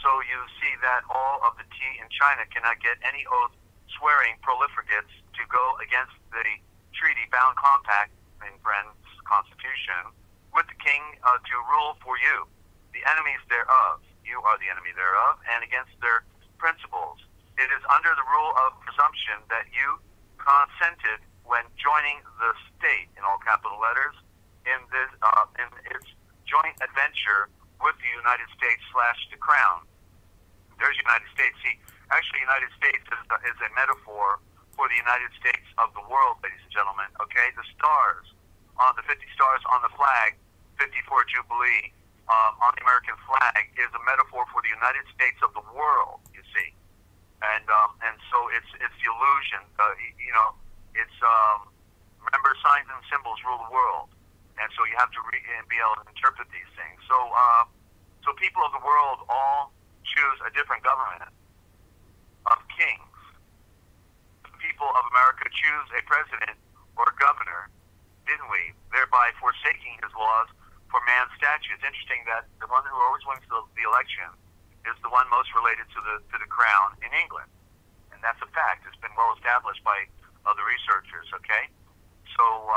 Speaker 2: So you see that all of the tea in China cannot get any oath swearing profligates to go against the treaty-bound compact, in friends, Constitution, with the king to rule for you, the enemies thereof. You are the enemy thereof, and against their principles. It is under the rule of presumption that you consented when joining the state, in all capital letters, in its joint adventure with the United States / the Crown. There's United States. See, actually, United States is a metaphor for the United States of the world, ladies and gentlemen. Okay, the stars, the 50 stars on the flag, 54 Jubilee on the American flag, is a metaphor for the United States of the world. You see, and so it's the illusion. It's remember, signs and symbols rule the world, and so you have to be able to interpret these things. So people of the world all choose a different government of kings. The people of America choose a president or a governor, didn't we? Thereby forsaking his laws for man's statutes. It's interesting that the one who always wins the election is the one most related to the crown in England, and that's a fact. It's been well established by other researchers. Okay, so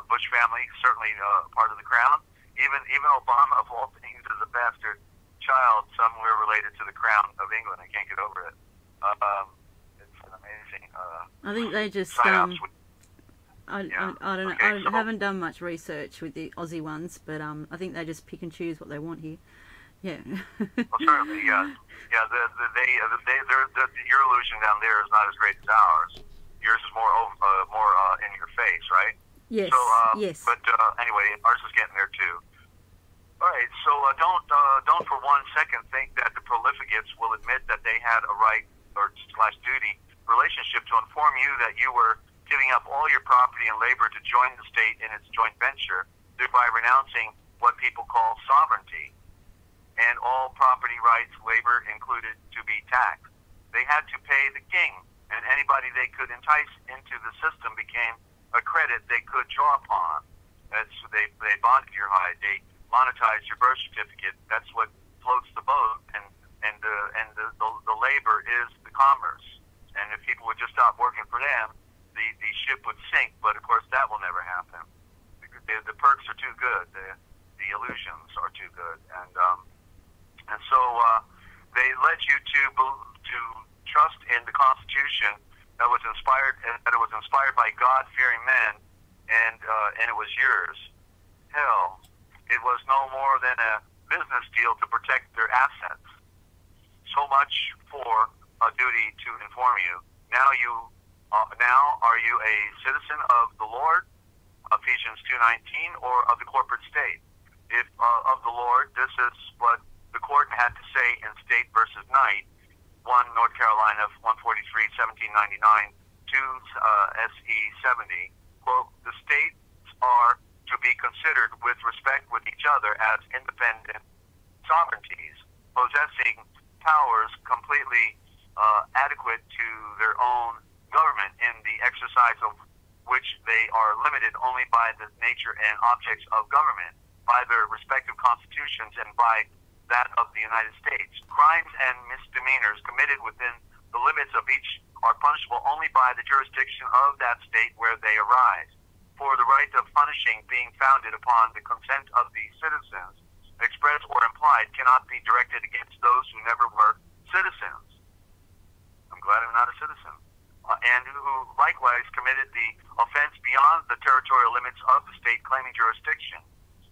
Speaker 2: Bush family certainly part of the crown. Even Obama, of all things, is a bastard child somewhere related to the crown of England. I can't get over it. It's amazing.
Speaker 1: I think they just I don't know.
Speaker 2: Okay,
Speaker 1: I haven't done much research with the Aussie ones, but I think they just pick and choose what they want here. Yeah.
Speaker 2: Well, certainly, yes. Yeah, your illusion down there is not as great as ours. Yours is more in your face, right?
Speaker 1: Yes.
Speaker 2: So,
Speaker 1: yes.
Speaker 2: But anyway, ours is getting there too. All right. So don't for 1 second think that the profligates will admit that they had a right or / duty relationship to inform you that you were giving up all your property and labor to join the state in its joint venture, thereby renouncing what people call sovereignty. And and all property rights, labor included, to be taxed. They had to pay the king, and anybody they could entice into the system became a credit they could draw upon. They bonded your hide, they monetized your birth certificate. That's what floats the boat, and the labor is the commerce. And if people would just stop working for them, the ship would sink. But of course, that will never happen. The perks are too good. The illusions are too good, and so they led you to trust in the Constitution that was inspired, that it was inspired by God-fearing men, and it was yours. Hell, it was no more than a business deal to protect their assets. So much for a duty to inform you. Now are you a citizen of the Lord, Ephesians 2:19, or of the corporate state? If of the Lord, this is what the court had to say in State versus Knight, 1 North Carolina 143, 1799, 2 SE 70. Quote, the states are to be considered with respect with each other as independent sovereignties, possessing powers completely adequate to their own government, in the exercise of which they are limited only by the nature and objects of government, by their respective constitutions, and by that of the United States. Crimes and misdemeanors committed within the limits of each are punishable only by the jurisdiction of that state where they arise. For the right of punishing being founded upon the consent of the citizens, express or implied, cannot be directed against those who never were citizens. I'm glad I'm not a citizen. And who likewise committed the offense beyond the territorial limits of the state claiming jurisdiction.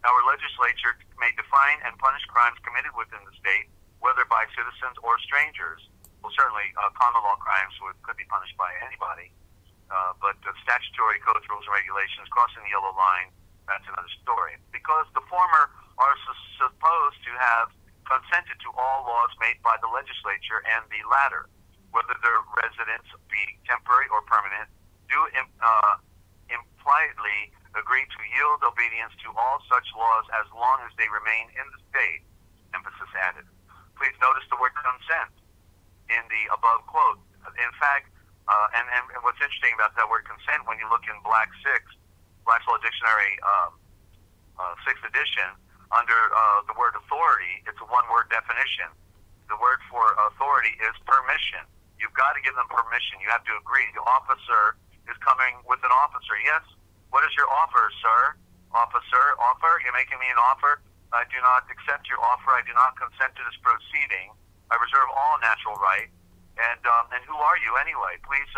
Speaker 2: Our legislature may define and punish crimes committed within the state, whether by citizens or strangers. Well, certainly common law crimes could be punished by anybody, but the statutory codes, rules, and regulations crossing the yellow line, that's another story. Because the former are supposed to have consented to all laws made by the legislature, and the latter, whether their residence be temporary or permanent, do impliedly agree to yield obedience to all such laws as long as they remain in the state. Emphasis added. Please notice the word consent in the above quote. In fact, and what's interesting about that word consent, when you look in Black's Law Dictionary, 6th edition, under the word authority, it's a one-word definition. The word for authority is permission. You've got to give them permission. You have to agree. The officer is coming with an officer. Yes, what is your offer, sir? Officer, offer? You're making me an offer? I do not accept your offer. I do not consent to this proceeding. I reserve all natural right. And who are you anyway? Please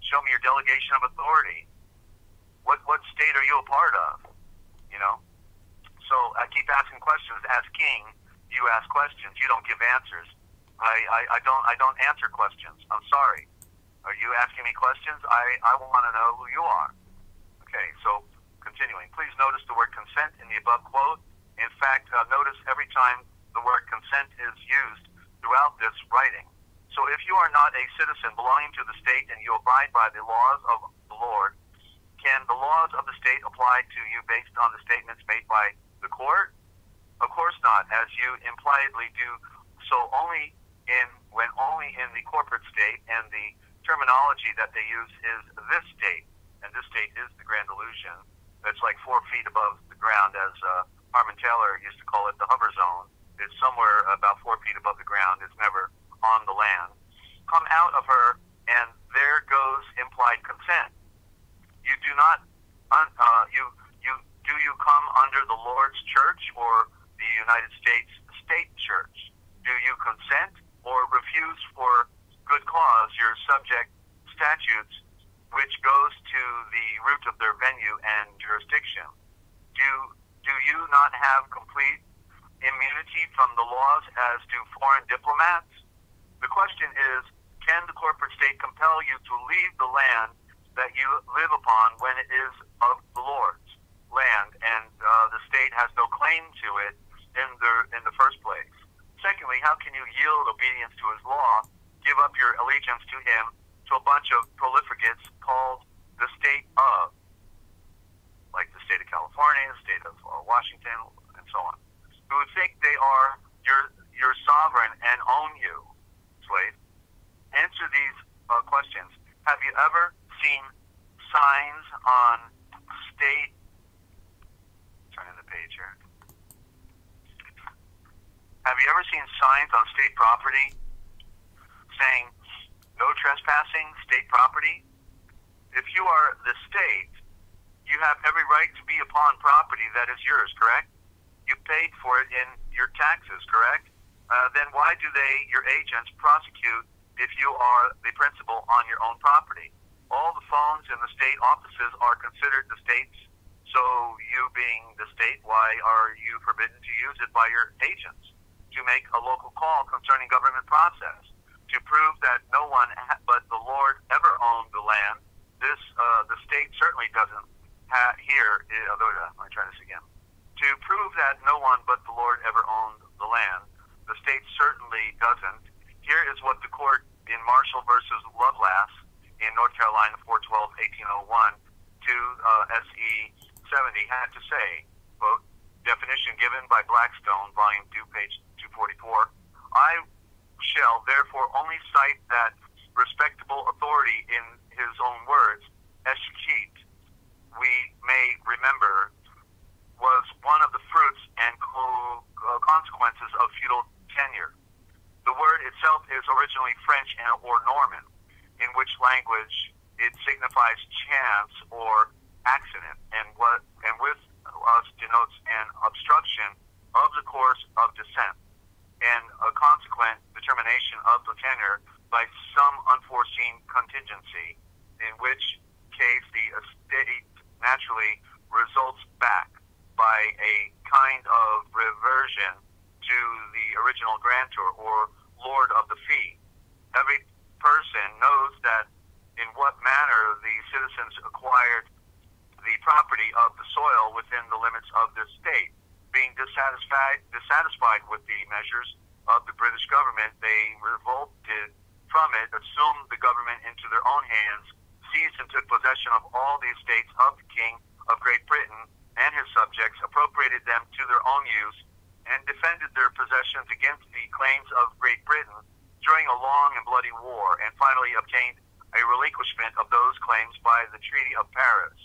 Speaker 2: show me your delegation of authority. What state are you a part of? You know? So I keep asking questions. As king, you ask questions. You don't give answers. I don't answer questions. I'm sorry. Are you asking me questions? I want to know who you are. Okay, so continuing. Please notice the word consent in the above quote. In fact, notice every time the word consent is used throughout this writing. So if you are not a citizen belonging to the state and you abide by the laws of the Lord, can the laws of the state apply to you based on the statements made by the court? Of course not, as you impliedly do so only in the corporate state, and the terminology that they use is this state, and this state is the Grand Illusion. That's like 4 feet above the ground, as Harmon Taylor used to call it, the hover zone. It's somewhere about 4 feet above the ground. It's never on the land. Come out of her, and there goes implied consent. You do not, do you come under the Lord's church or the United States state church? Do you consent or refuse for good cause your subject statutes, which goes to the root of their venue and jurisdiction? Do you not have complete immunity from the laws as do foreign diplomats? The question is, can the corporate state compel you to leave the land that you live upon when it is of the Lord's land, and the state has no claim to it in the first place? Secondly, how can you yield obedience to his law, give up your allegiance to him, to a bunch of profligates called the state of, like the state of California, the state of Washington, and so on, who think they are your sovereign and own you? Slave. Answer these questions. Have you ever seen signs on state... Turning the page here. Have you ever seen signs on state property saying, no trespassing, state property? If you are the state, you have every right to be upon property that is yours, correct? You paid for it in your taxes, correct? Then why do your agents, prosecute if you are the principal on your own property? All the phones in the state offices are considered the state's, so you being the state, why are you forbidden to use it by your agents? To make a local call concerning government process, to prove that no one but the Lord ever owned the land. This, the state certainly doesn't here, let me try this again. To prove that no one but the Lord ever owned the land, the state certainly doesn't. Here is what the court in Marshall versus Lovelace in North Carolina 4/12/1801 to SE 70 had to say, quote, definition given by Blackstone, volume 2, page 244, I shall therefore only cite that respectable authority in his own words, escheat, we may remember, was one of the fruits and consequences of feudal tenure. The word itself is originally French or Norman, in which language it signifies chance or accident, and with us denotes an obstruction of the course of descent and a consequent determination of the tenure by some unforeseen contingency, in which case the estate naturally results back by a kind of reversion to the original grantor or lord of the fee. Every person knows that in what manner the citizens acquired the property of the soil within the limits of this state. Being dissatisfied with the measures of the British government, they revolted from it, assumed the government into their own hands, seized and took possession of all the estates of the King of Great Britain and his subjects, appropriated them to their own use, and defended their possessions against the claims of Great Britain during a long and bloody war, and finally obtained a relinquishment of those claims by the Treaty of Paris.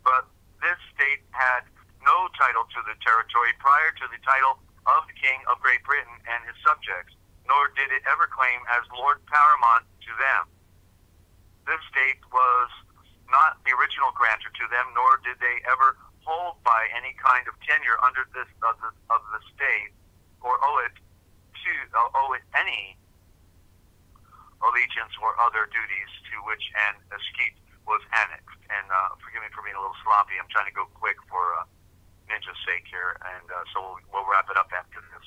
Speaker 2: But this state had no title to the territory prior to the title of the King of Great Britain and his subjects, nor did it ever claim as Lord Paramount to them. This state was not the original grantor to them, nor did they ever hold by any kind of tenure under this of the state, or owe it any allegiance or other duties to which an escheat was annexed. And forgive me for being a little sloppy. I'm trying to go quick for Ninja's sake here, and so we'll wrap it up after this.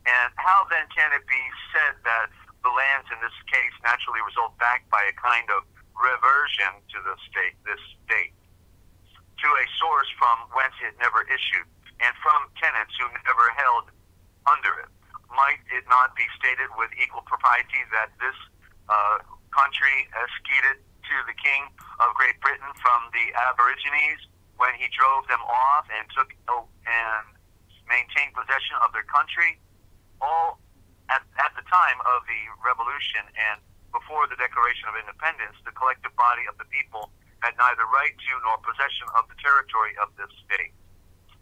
Speaker 2: And how then can it be said that the lands in this case naturally result back by a kind of reversion to this state, to a source from whence it never issued, and from tenants who never held under it? Might it not be stated with equal propriety that this country escheated to the King of Great Britain from the Aborigines when he drove them off and took and maintained possession of their country? All at the time of the Revolution and before the Declaration of Independence, the collective body of the people had neither right to nor possession of the territory of this state.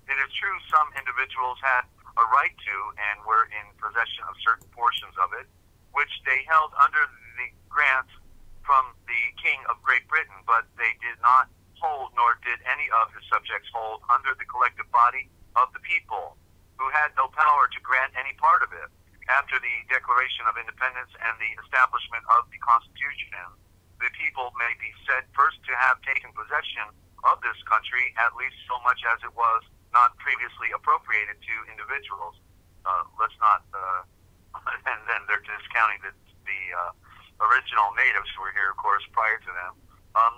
Speaker 2: It is true some individuals had a right to and were in possession of certain portions of it, which they held under the grants from the King of Great Britain, but they did not hold, nor did any of his subjects hold, under the collective body of the people, who had no power to grant any part of it. After the Declaration of Independence and the establishment of the Constitution, the people may be said first to have taken possession of this country, at least so much as it was not previously appropriated to individuals. Let's not, and then they're discounting the original natives who were here, of course, prior to them.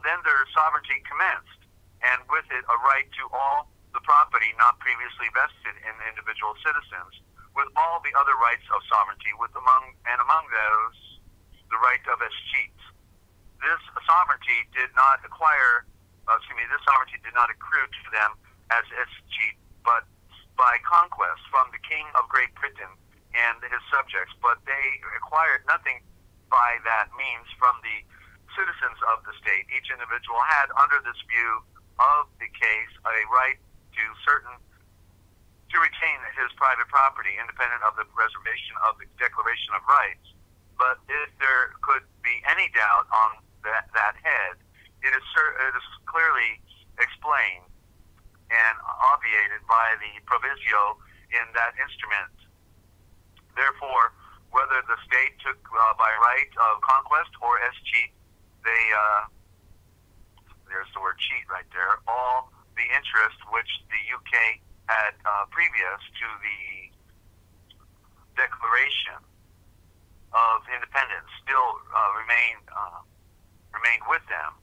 Speaker 2: Then their sovereignty commenced, and with it a right to all the property not previously vested in individual citizens, with all the other rights of sovereignty, among those the right of escheat. This sovereignty did not accrue to them as escheat, but by conquest from the King of Great Britain, and his subjects, but they acquired nothing by that means from the citizens of the state. Each individual had, under this view of the case, a right to retain his private property, independent of the reservation of the Declaration of Rights. But if there could be any doubt on that head, it is clearly explained and obviated by the proviso in that instrument. Therefore, whether the state took by right of conquest or as cheat, there's the word cheat right there, all the interest which the UK had previous to the Declaration of Independence still remained with them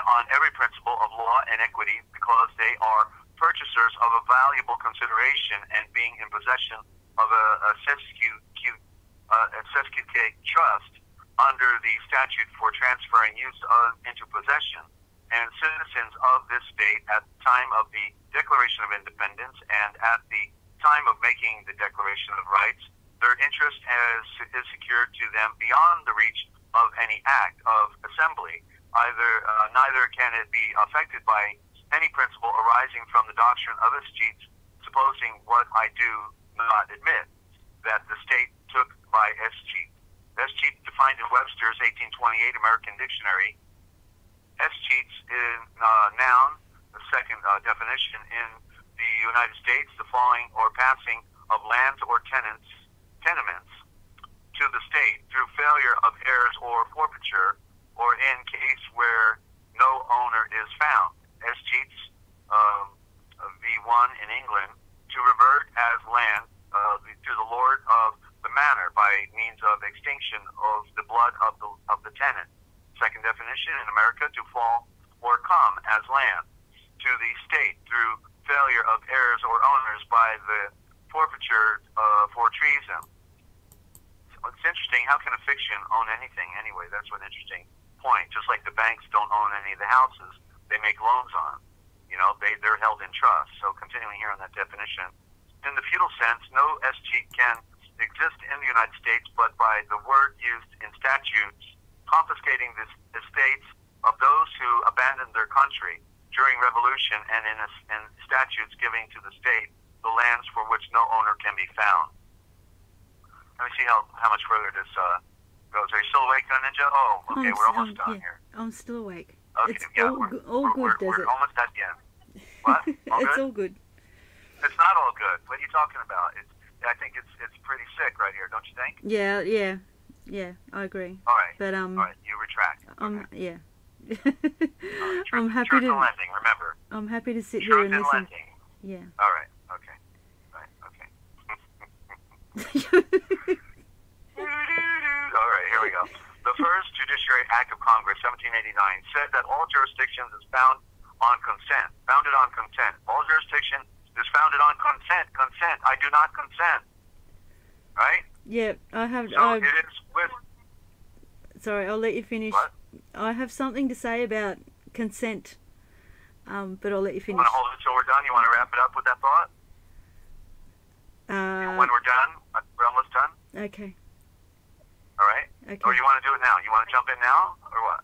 Speaker 2: on every principle of law and equity, because they are purchasers of a valuable consideration, and being in possession of a sesquicate trust under the statute for transferring use into possession, and citizens of this state at the time of the Declaration of Independence and at the time of making the Declaration of Rights, their interest is secured to them beyond the reach of any act of assembly. Neither can it be affected by any principle arising from the doctrine of escheats, supposing what I do not admit, that the state took by escheat. Escheat, defined in Webster's 1828 American Dictionary. Escheats in noun, the second definition in the United States, the falling or passing of lands or tenements to the state through failure of heirs or forfeiture, or in case where no owner is found. Escheats, V1 in England, to revert as land to the lord of the manor by means of extinction of the blood of the tenant. Second definition in America, to fall or come as land to the state through failure of heirs or owners by the forfeiture for treason. So it's interesting, how can a fiction own anything anyway? That's an interesting point. Just like the banks don't own any of the houses they make loans on. They're held in trust. So continuing here on that definition. In the feudal sense, no escheat can exist in the United States but by the word used in statutes confiscating the estates of those who abandoned their country during Revolution, and in statutes giving to the state the lands for which no owner can be found. Let me see how much further this goes. Are you still awake, Ninja? Oh, okay, we're almost done here.
Speaker 1: I'm still awake.
Speaker 2: Okay,
Speaker 1: it's
Speaker 2: yeah,
Speaker 1: all good, Desert.
Speaker 2: We're almost at the end. What? All
Speaker 1: it's
Speaker 2: good?
Speaker 1: all good.
Speaker 2: It's not all good. What are you talking about? I think it's pretty sick right here, don't you think?
Speaker 1: Yeah, I agree.
Speaker 2: All right.
Speaker 1: But
Speaker 2: all right, you retract.
Speaker 1: Yeah.
Speaker 2: I'm happy to lending, remember.
Speaker 1: I'm happy to sit here and listen.
Speaker 2: Lending.
Speaker 1: Yeah.
Speaker 2: All right. Okay. Okay. All right, here we go. The first Judiciary Act of Congress, 1789, said that all jurisdictions is founded on consent. All jurisdiction is founded on consent. I do not consent. Right?
Speaker 1: Yeah, I have.
Speaker 2: So it is with.
Speaker 1: Sorry, I'll let you finish.
Speaker 2: What?
Speaker 1: I have something to say about consent, but I'll let you finish.
Speaker 2: You want to hold it till we're done? You want to wrap it up with that thought? When we're done, we're almost done.
Speaker 1: Okay.
Speaker 2: All right.
Speaker 1: Okay.
Speaker 2: Or you want to do it now? You want to jump in now, or what?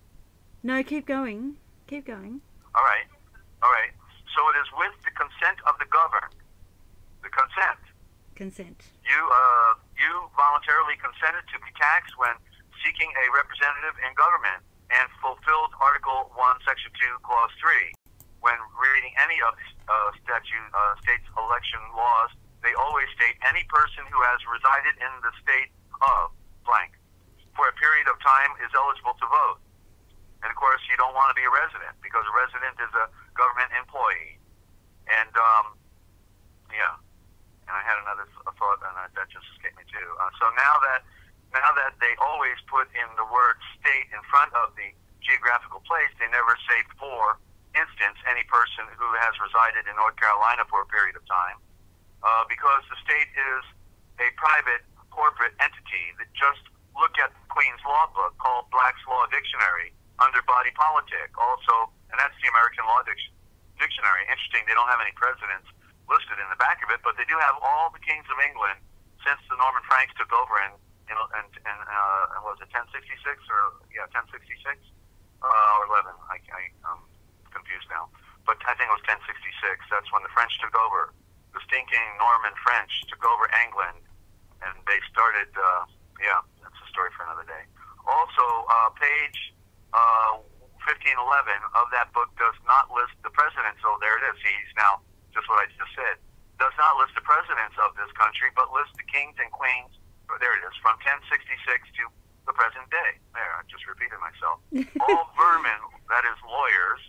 Speaker 1: No, keep going. Keep going.
Speaker 2: All right. All right. So it is with the consent of the governed. The consent.
Speaker 1: Consent.
Speaker 2: You voluntarily consented to be taxed when seeking a representative in government, and fulfilled Article 1, Section 2, Clause 3. When reading any of the state's election laws, they always state any person who has resided in the state of blank for a period of time is eligible to vote. And of course, you don't want to be a resident, because a resident is a government employee. And yeah, and I had another thought, and that just escaped me too. So now that they always put in the word state in front of the geographical place, they never say, for instance, any person who has resided in North Carolina for a period of time, because the state is a private corporate entity. That just look at the Queen's Law book called Black's Law Dictionary under body politic also, and that's the American Law Dictionary. Interesting, they don't have any presidents listed in the back of it, but they do have all the kings of England since the Norman Franks took over in was it 1066 or 1066 or 11? I'm confused now, but I think it was 1066. That's when the French took over. The stinking Norman French took over England, and they started. That's a story for another day. Also, page 1511 of that book does not list the presidents. So there it is. He's now just what I just said. Does not list the presidents of this country, but lists the kings and queens. There it is, from 1066 to the present day. There, I just repeated myself. All vermin, that is lawyers,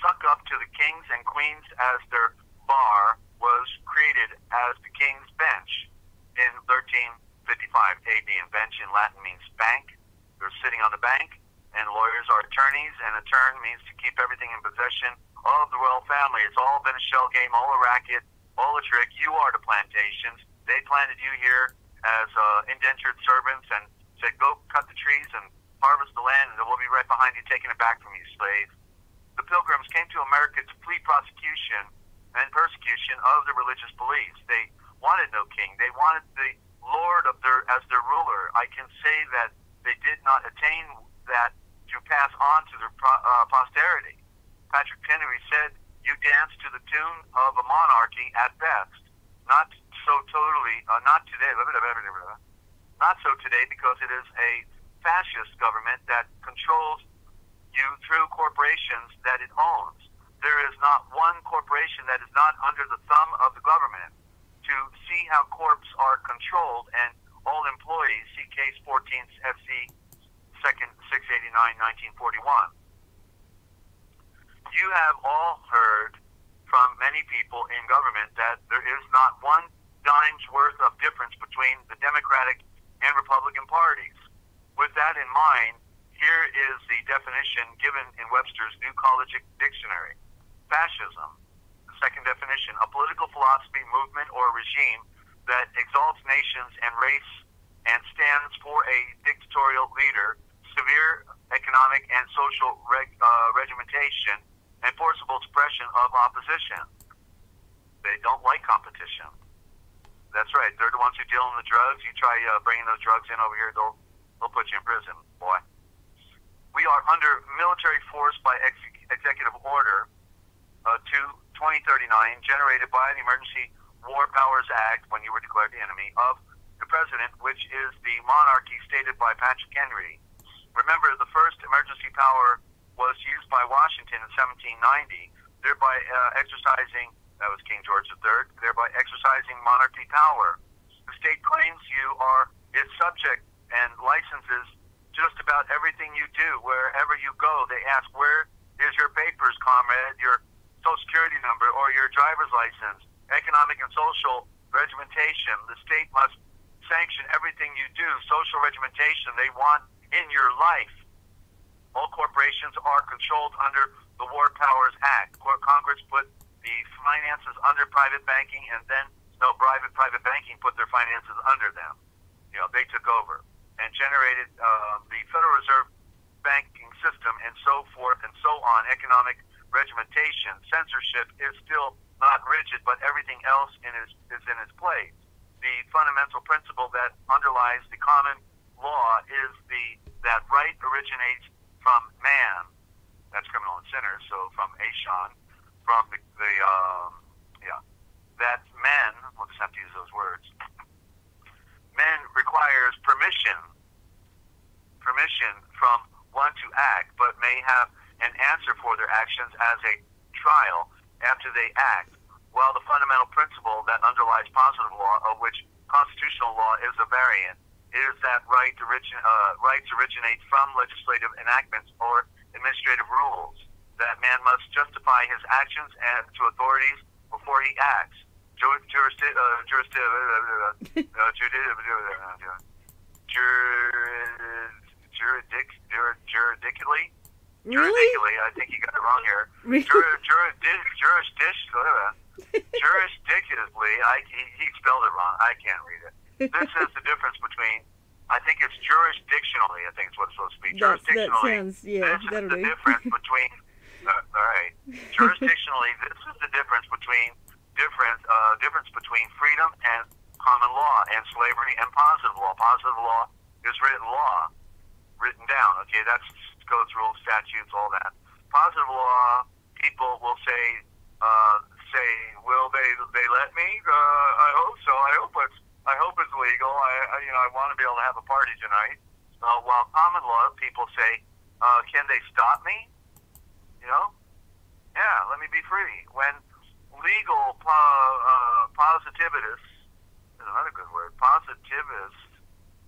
Speaker 2: suck up to the kings and queens as their bar was created as the king's bench in 1355 AD. And bench in Latin means bank. They're sitting on the bank, and lawyers are attorneys, and a turn means to keep everything in possession of the royal family. It's all been a shell game, all a racket, all a trick. You are the plantations. They planted you here as indentured servants and said, go cut the trees and harvest the land, and we'll be right behind you taking it back from you, slaves. The Pilgrims came to America to flee prosecution and persecution of their religious beliefs. They wanted no king. They wanted the Lord as their ruler. I can say that they did not attain that to pass on to their posterity. Patrick Henry said, you dance to the tune of a monarchy at best. Not today because it is a fascist government that controls you through corporations that it owns. There is not one corporation that is not under the thumb of the government. To see how corps are controlled and all employees, see case 14th FC 2nd 689 1941. You have all heard from many people in government that there is not one dime's worth of difference between the Democratic and Republican parties. With that in mind, here is the definition given in Webster's New College Dictionary. Fascism. The second definition, a political philosophy, movement, or regime that exalts nations and race and stands for a dictatorial leader, severe economic and social regimentation, and forcible suppression of opposition. They don't like competition. That's right. They're the ones who deal in the drugs. You try bringing those drugs in over here, they'll put you in prison, boy. We are under military force by executive order 2039, generated by the Emergency War Powers Act, when you were declared the enemy, of the president, which is the monarchy stated by Patrick Henry. Remember, the first emergency power was used by Washington in 1790, thereby exercising, that was King George III, thereby exercising monarchy power. The state claims you are its subject and licenses just about everything you do. Wherever you go, they ask, where is your papers, comrade, your social security number, or your driver's license? Economic and social regimentation. The state must sanction everything you do. Social regimentation they want in your life. All corporations are controlled under the War Powers Act. Congress put the finances under private banking, and then private banking put their finances under them. They took over and generated the Federal Reserve banking system and so forth and so on. Economic regimentation, censorship is still not rigid, but everything else is in its place. The fundamental principle that underlies the common law is that right originates from man. That's criminal and sinner. So from Ashan, from that men. We'll just have to use those words. Men requires permission from one to act, but may have an answer for their actions as a trial after they act. While the fundamental principle that underlies positive law, of which constitutional law is a variant, is that rights originate from legislative enactments or administrative rules. That man must justify his actions and to authorities before he acts. Juridically, I think you got it wrong here. Jurisdictionally, he spelled it wrong. I can't read it. This is the difference between, I think it's jurisdictionally, I think it's what it's supposed to be. Jurisdictionally, this is the difference between, all right. Jurisdictionally, this is the difference between freedom and common law, and slavery and positive law. Positive law is written law, written down. Okay, that's codes, rules, statutes, all that. Positive law, people will say, will they let me? I hope so. I hope it's legal. I want to be able to have a party tonight. While common law, people say, can they stop me? Yeah, let me be free. When legal positivists, is another good word, positivists,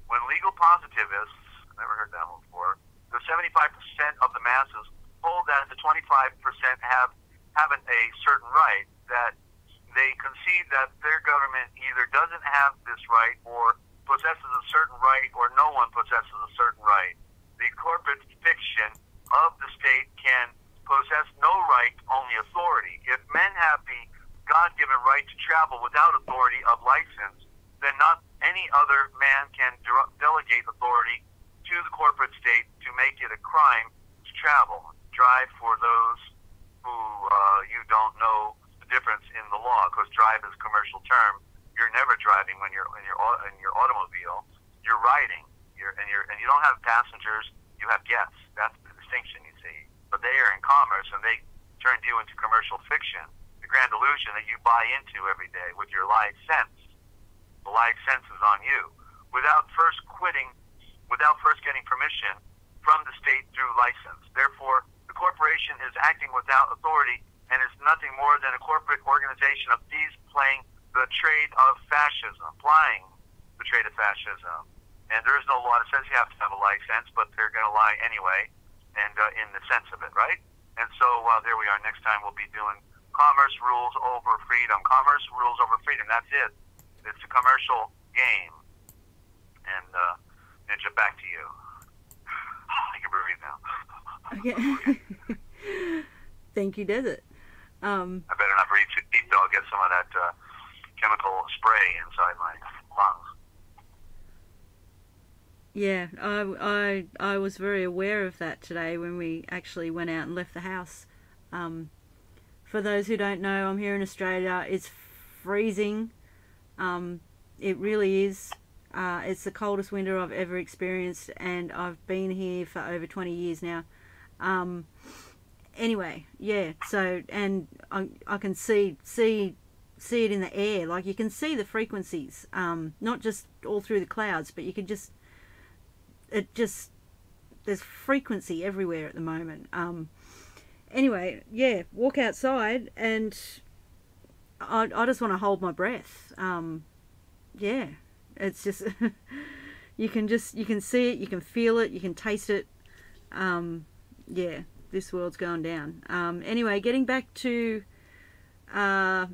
Speaker 2: when legal positivists, never heard that one before, the 75% of the masses hold that the 25% haven't a certain right, that they concede that their government either doesn't have this right or possesses a certain right, or no one possesses a certain right. The corporate fiction of the state can possess no right, only authority. If men have the God-given right to travel without authority of license, then not any other man can delegate authority to the corporate state to make it a crime to travel. Drive, for those who you don't know the difference in the law, because drive is a commercial term. You're never driving when you're in your automobile. You're riding. And you don't have passengers. You have guests. That's the distinction, you see. But they are in commerce, and they turned you into commercial fiction, the grand illusion that you buy into every day with your live sense. The live sense is on you, without first getting permission from the state through license. Therefore, the corporation is acting without authority and is nothing more than a corporate organization of thieves playing the trade of fascism, applying the trade of fascism. And there is no law that says you have to have a license, but they're going to lie anyway, and in the sense of it, right? And so there we are. Next time we'll be doing commerce rules over freedom. Commerce rules over freedom. That's it. It's a commercial game. And Ninja, back to you. I can breathe now.
Speaker 1: Okay. Thank you, Desert.
Speaker 2: I better not breathe too deep, though. I'll get some of that chemical spray inside my lungs.
Speaker 1: Yeah, I was very aware of that today when we actually went out and left the house. For those who don't know, I'm here in Australia. It's freezing. It really is. It's the coldest winter I've ever experienced, and I've been here for over 20 years now. Anyway, yeah. So, and I can see it in the air. Like, you can see the frequencies, not just all through the clouds, but you can just. There's frequency everywhere at the moment. Anyway, yeah, walk outside and I just want to hold my breath. Yeah, it's just, you can see it, you can feel it, you can taste it. Yeah, this world's going down. Anyway, getting back to the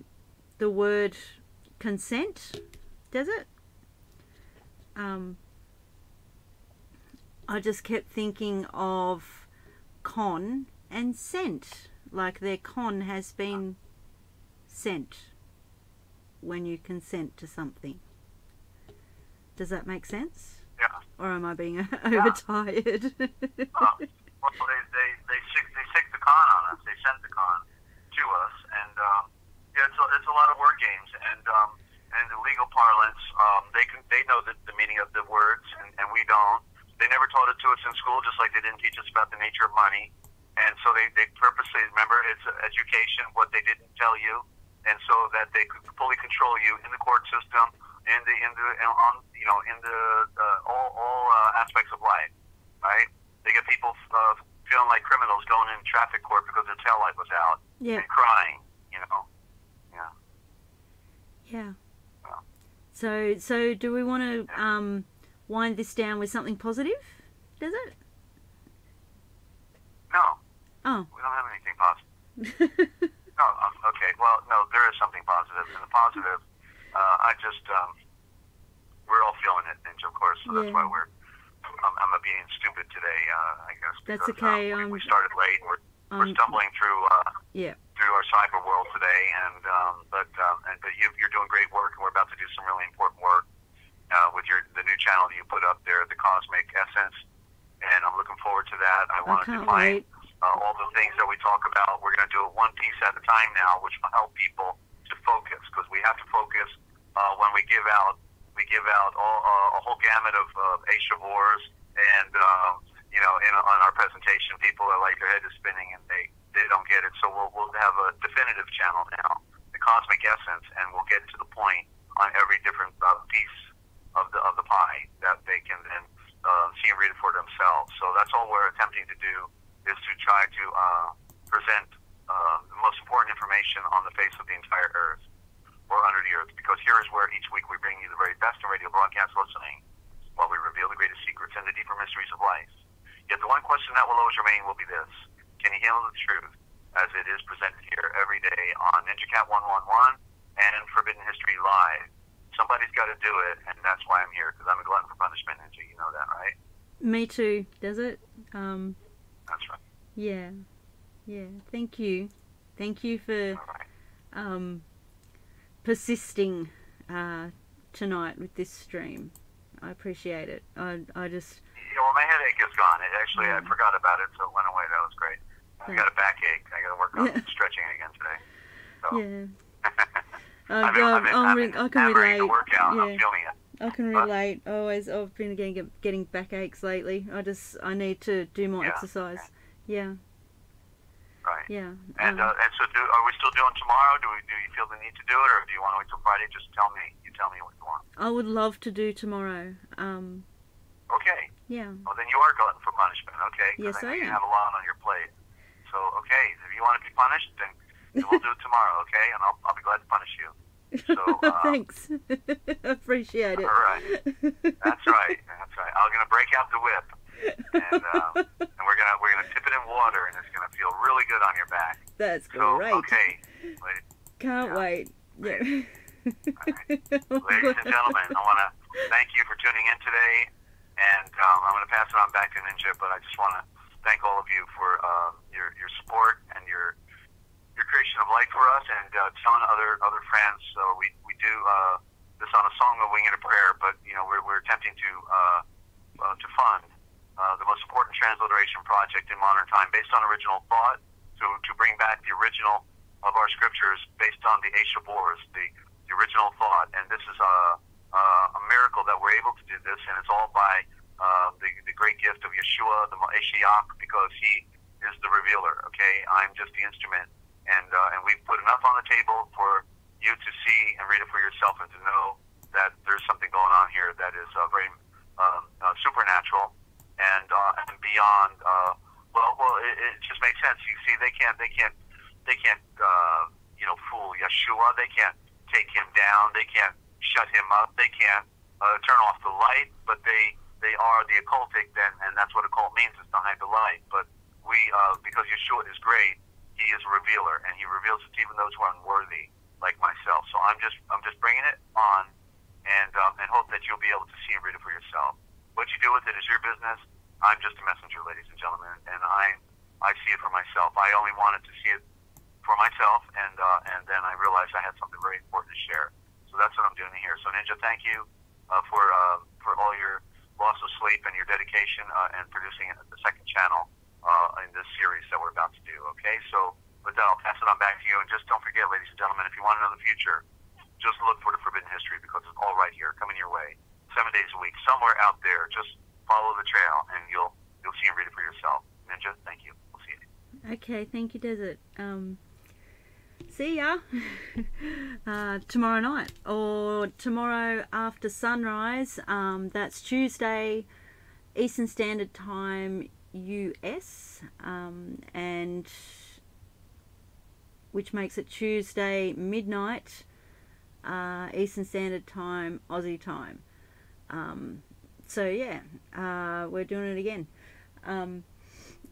Speaker 1: word consent, Desert. I just kept thinking of con and sent, like their con has been sent when you consent to something. Does that make sense?
Speaker 2: Yeah.
Speaker 1: Or am I being overtired?
Speaker 2: Well, they sick the con on us. They sent the con to us, and yeah, it's a lot of word games, and in the legal parlance, they know the meaning of the words, and we don't. They never taught it to us in school, just like they didn't teach us about the nature of money. And so they purposely, remember, it's education, what they didn't tell you, and so that they could fully control you in the court system, all aspects of life, right? They get people feeling like criminals going in traffic court because their taillight was out, and crying, Yeah.
Speaker 1: Yeah. So do we want to wind this down with something positive? Does it?
Speaker 2: No.
Speaker 1: Oh.
Speaker 2: We don't have anything positive. No. Okay. Well, no, there is something positive. And the positive, we're all feeling it, Ninja, of course. So that's why I'm being stupid today, I guess. Because,
Speaker 1: that's okay.
Speaker 2: We started late. We're stumbling through our cyber world today, but you're doing great work, and we're about to do some really important work with the new channel that you put up there, the Cosmic Essence, and I'm looking forward to that. I want to define all the things that we talk about. We're going to do it one piece at a time now, which will help people to focus, because we have to focus when we give out a whole gamut of Aishavors, and on our presentation, people are like, their head is spinning and they don't get it. So we'll have a definitive channel now, the Cosmic Essence, and we'll get to the point on every different piece of the pie that they can then see and read it for themselves. So that's all we're attempting to do, is to try to present the most important information on the face of the entire Earth, or under the Earth, because here is where each week we bring you the very best in radio broadcast listening, while we reveal the greatest secrets and the deeper mysteries of life. Yet the one question that will always remain will be this: can you handle the truth as it is presented here every day on NinjaCat 111 and Forbidden History Live? Somebody's got to do it, and that's why I'm here, because I'm a glutton for punishment, Ninja. You know that, right?
Speaker 1: Me too, Desert.
Speaker 2: That's right.
Speaker 1: Yeah. Thank you for persisting tonight with this stream. I appreciate it. I just...
Speaker 2: Yeah, well, my headache is gone. I forgot about it, so it went away. That was great. I got a backache. I got to work on stretching again today. So.
Speaker 1: Yeah.
Speaker 2: I can relate.
Speaker 1: Yeah.
Speaker 2: I'm feeling it.
Speaker 1: I can relate. I've been getting backaches lately. I need to do more exercise. Yeah.
Speaker 2: Right.
Speaker 1: Yeah.
Speaker 2: And so, are we still doing tomorrow? Do you feel the need to do it, or do you want to wait till Friday? Just tell me. You tell me what you want.
Speaker 1: I would love to do tomorrow.
Speaker 2: Okay.
Speaker 1: Yeah.
Speaker 2: Well, then you are glutton for punishment. Okay.
Speaker 1: Yes, I am.
Speaker 2: You have a lot on your plate. So, okay, if you want to be punished, then we'll do it tomorrow. Okay, and I'll be glad to punish you. So,
Speaker 1: thanks. Appreciate it.
Speaker 2: All right. That's right. I'm gonna break out the whip, and we're gonna dip it in water, and it's gonna feel really good on your back.
Speaker 1: That's
Speaker 2: so,
Speaker 1: great.
Speaker 2: Okay.
Speaker 1: Can't wait. Yeah.
Speaker 2: All right. Ladies and gentlemen, I want to thank you for tuning in today, and I'm going to pass it on back to Ninja, but I just want to thank all of you for your support and your creation of light for us, and telling other friends. So we do this on a song, a wing, and a prayer, but we're attempting to fund the most important transliteration project in modern time, based on original thought, to bring back the original of our scriptures based on the Aishavors, the original thought. And this is a miracle that we're able to do this, and it's all by the great gift of Yeshua, the Mashiach, because he is the revealer. Okay, I'm just the instrument, and we've put enough on the table for you to see and read it for yourself, and to know that there's something going on here that is very supernatural and beyond. It just makes sense. You see, they can't fool Yeshua. They can't take him down. They can't shut him up. They can't turn off the light. But they are the occultic, and that's what occult means, is to hide the light. But we, because Yeshua is great, he is a revealer, and he reveals it to even those who are unworthy, like myself. So I'm just bringing it on, and hope that you'll be able to see and read it for yourself. What you do with it is your business. I'm just a messenger, ladies and gentlemen, and I see it for myself. I only wanted to see it for myself, and then I realized I had something very important to share. So that's what I'm doing here. So Ninja, thank you for all your loss of sleep and your dedication and producing the second channel in this series that we're about to do. Okay, so with that, I'll pass it on back to you. And just don't forget, ladies and gentlemen, if you want to know the future, just look for the Forbidden History, because it's all right here, coming your way, 7 days a week, somewhere out there. Just follow the trail, and you'll see and read it for yourself. Ninja, thank you. We'll see you.
Speaker 1: Okay, thank you, Desert. See ya tomorrow night, or tomorrow after sunrise. That's Tuesday, Eastern Standard Time, US, and which makes it Tuesday midnight, Eastern Standard Time, Aussie time. So yeah, we're doing it again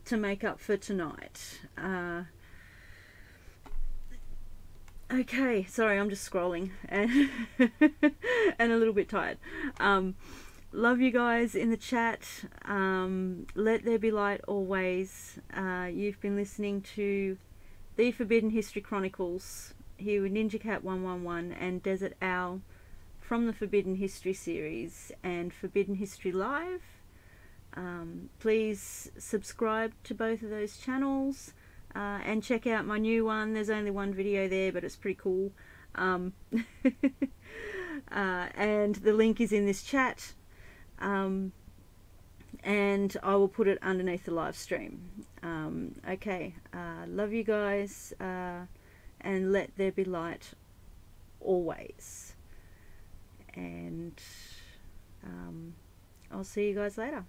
Speaker 1: to make up for tonight. Okay, sorry, I'm just scrolling and and a little bit tired. Love you guys in the chat. Let there be light always. You've been listening to the Forbidden History Chronicles here with NinjaCat 111 and Dezert-Owl from the Forbidden History series and Forbidden History Live. Please subscribe to both of those channels. And check out my new one. There's only one video there, but it's pretty cool. And the link is in this chat. And I will put it underneath the live stream. Okay, love you guys, and let there be light always. And I'll see you guys later.